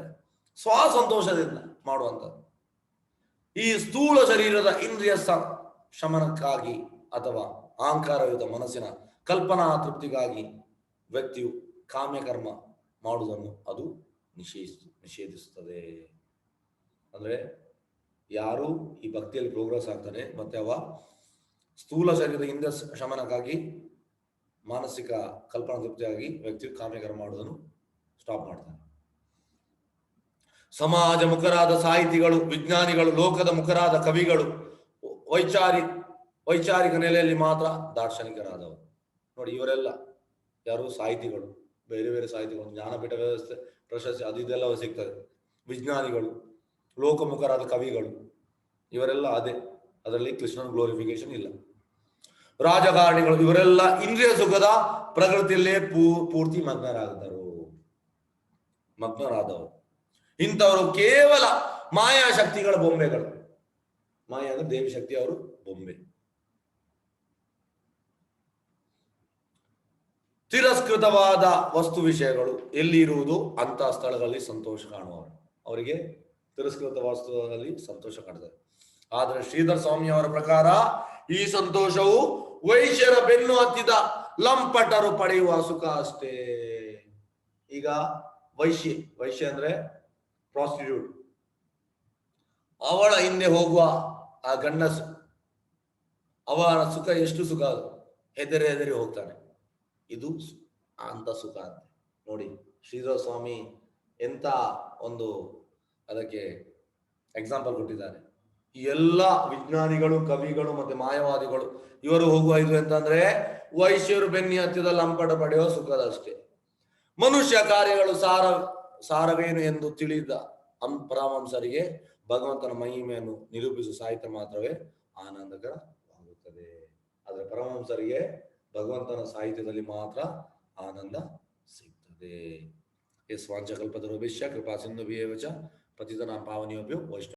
ಸ್ವಸಂತೋಷದಿಂದ ಮಾಡುವಂಥದ್ದು. ಈ ಸ್ಥೂಲ ಶರೀರದ ಇಂದ್ರಿಯ ಶಮನಕ್ಕಾಗಿ ಅಥವಾ ಅಹಂಕಾರಯುತ ಮನಸ್ಸಿನ ಕಲ್ಪನಾ ತೃಪ್ತಿಗಾಗಿ ವ್ಯಕ್ತಿಯು ಕಾಮ್ಯಕರ್ಮ ಮಾಡುವುದನ್ನು ಅದು ನಿಷೇಧಿಸುತ್ತದೆ. ಅಂದ್ರೆ ಯಾರು ಈ ಭಕ್ತಿಯಲ್ಲಿ ಪ್ರೋಗ್ರೆಸ್ ಆಗ್ತಾನೆ ಮತ್ತೆ ಅವ ಸ್ಥೂಲ ಶರೀರದ ಇಂದ್ರಿಯ ಶಮನಕ್ಕಾಗಿ ಮಾನಸಿಕ ಕಲ್ಪನಾ ತೃಪ್ತಿಯಾಗಿ ವ್ಯಕ್ತಿಯು ಕಾಮ್ಯಕರ್ಮ ಮಾಡುವುದನ್ನು ಸ್ಟಾಪ್ ಮಾಡ್ತಾನೆ. ಸಮಾಜ ಮುಖರಾದ ಸಾಹಿತಿಗಳು, ವಿಜ್ಞಾನಿಗಳು, ಲೋಕದ ಮುಖರಾದ ಕವಿಗಳು ವೈಚಾರಿಕ ನೆಲೆಯಲ್ಲಿ ಮಾತ್ರ ದಾರ್ಶನಿಕರಾದವರು. ನೋಡಿ ಇವರೆಲ್ಲ ಯಾರು ಸಾಹಿತಿಗಳು, ಬೇರೆ ಬೇರೆ ಸಾಹಿತಿಗಳು, ಜ್ಞಾನಪೀಠ ವ್ಯವಸ್ಥೆ ಪ್ರಶಸ್ತಿ ಅದು ಇದೆಲ್ಲ ಸಿಗ್ತದೆ. ವಿಜ್ಞಾನಿಗಳು, ಲೋಕಮುಖರಾದ ಕವಿಗಳು, ಇವರೆಲ್ಲ ಅದೇ, ಅದರಲ್ಲಿ ಕೃಷ್ಣನ ಗ್ಲೋರಿಫಿಕೇಶನ್ ಇಲ್ಲ. ರಾಜಕಾರಣಿಗಳು, ಇವರೆಲ್ಲ ಇಂದ್ರಿಯ ಸುಖದ ಪ್ರಕೃತಿಯಲ್ಲೇ ಪೂರ್ತಿ ಮಗ್ನರಾದವರು. ಇಂಥವರು ಕೇವಲ ಮಾಯಾಶಕ್ತಿಗಳ ಬೊಂಬೆಗಳು. ಮಾಯಾ ಅಂದ್ರೆ ದೇವಿ ಶಕ್ತಿ, ಅವರು ಬೊಂಬೆ. ತಿರಸ್ಕೃತವಾದ ವಸ್ತು ವಿಷಯಗಳು ಎಲ್ಲಿ ಇರುವುದು ಅಂತ ಸ್ಥಳಗಳಲ್ಲಿ ಸಂತೋಷ ಕಾಣುವವರು. ಅವರಿಗೆ ತಿರಸ್ಕೃತ ವಸ್ತುಗಳಲ್ಲಿ ಸಂತೋಷ ಕಾಣ್ತದೆ. ಆದರೆ ಶ್ರೀಧರ್ ಸ್ವಾಮಿ ಅವರ ಪ್ರಕಾರ ಈ ಸಂತೋಷವು ವೈಶ್ಯರ ಬೆನ್ನು ಹತ್ತಿದ ಲಂಪಟರು ಪಡೆಯುವ ಸುಖ ಅಷ್ಟೇ. ಈಗ ವೈಶ್ಯ ಅಂದ್ರೆ ಪ್ರಾಸ್ಟಿಟ್ಯೂಟ್, ಅವಳ ಹಿಂದೆ ಹೋಗುವ ಆ ಗಂಡಸು, ಅವನ ಸುಖ ಎಷ್ಟು ಸುಖ, ಅದು ಹೆದರಿ ಹೋಗ್ತಾನೆ. ಇದು ಅಂತ ಸುಖ ಅಂತ ನೋಡಿ. ಶ್ರೀಧರ ಸ್ವಾಮಿ ಎಂತ ಒಂದು ಅದಕ್ಕೆ ಎಕ್ಸಾಂಪಲ್ ಕೊಟ್ಟಿದ್ದಾರೆ. ಈ ಎಲ್ಲ ವಿಜ್ಞಾನಿಗಳು, ಕವಿಗಳು ಮತ್ತೆ ಮಾಯವಾದಿಗಳು ಇವರು ಹೋಗುವ ಇದು ಎಂತಂದ್ರೆ ವೈಶ್ಯರು ಬೆನ್ನಿ ಹತ್ತಿದ ಲಂಪಟ ಪಡೆಯುವ ಸುಖದಷ್ಟೇ. ಮನುಷ್ಯ ಕಾರ್ಯಗಳು ಸಾರವೇನು ಎಂದು ತಿಳಿದ ಪರಮಹಂಸರಿಗೆ ಭಗವಂತನ ಮಹಿಮೆಯನ್ನು ನಿರೂಪಿಸುವ ಸಾಹಿತ್ಯ ಮಾತ್ರವೇ ಆನಂದಕರವಾಗುತ್ತದೆ. ಆದರೆ ಪರಮಹಂಸರಿಗೆ ಭಗವಂತನ ಸಾಹಿತ್ಯದಲ್ಲಿ ಮಾತ್ರ ಆನಂದ ಸಿಗ್ತದೆ. ವಾಂಚಕಲ್ಪತರುಭ್ಯಶ್ಚ ಕೃಪಾ ಸಿಂಧುಭ್ಯೇವ ಚ ಪತಿತನಾಂ ಪಾವನೇಭ್ಯೋ ವೈಷ್ಣವ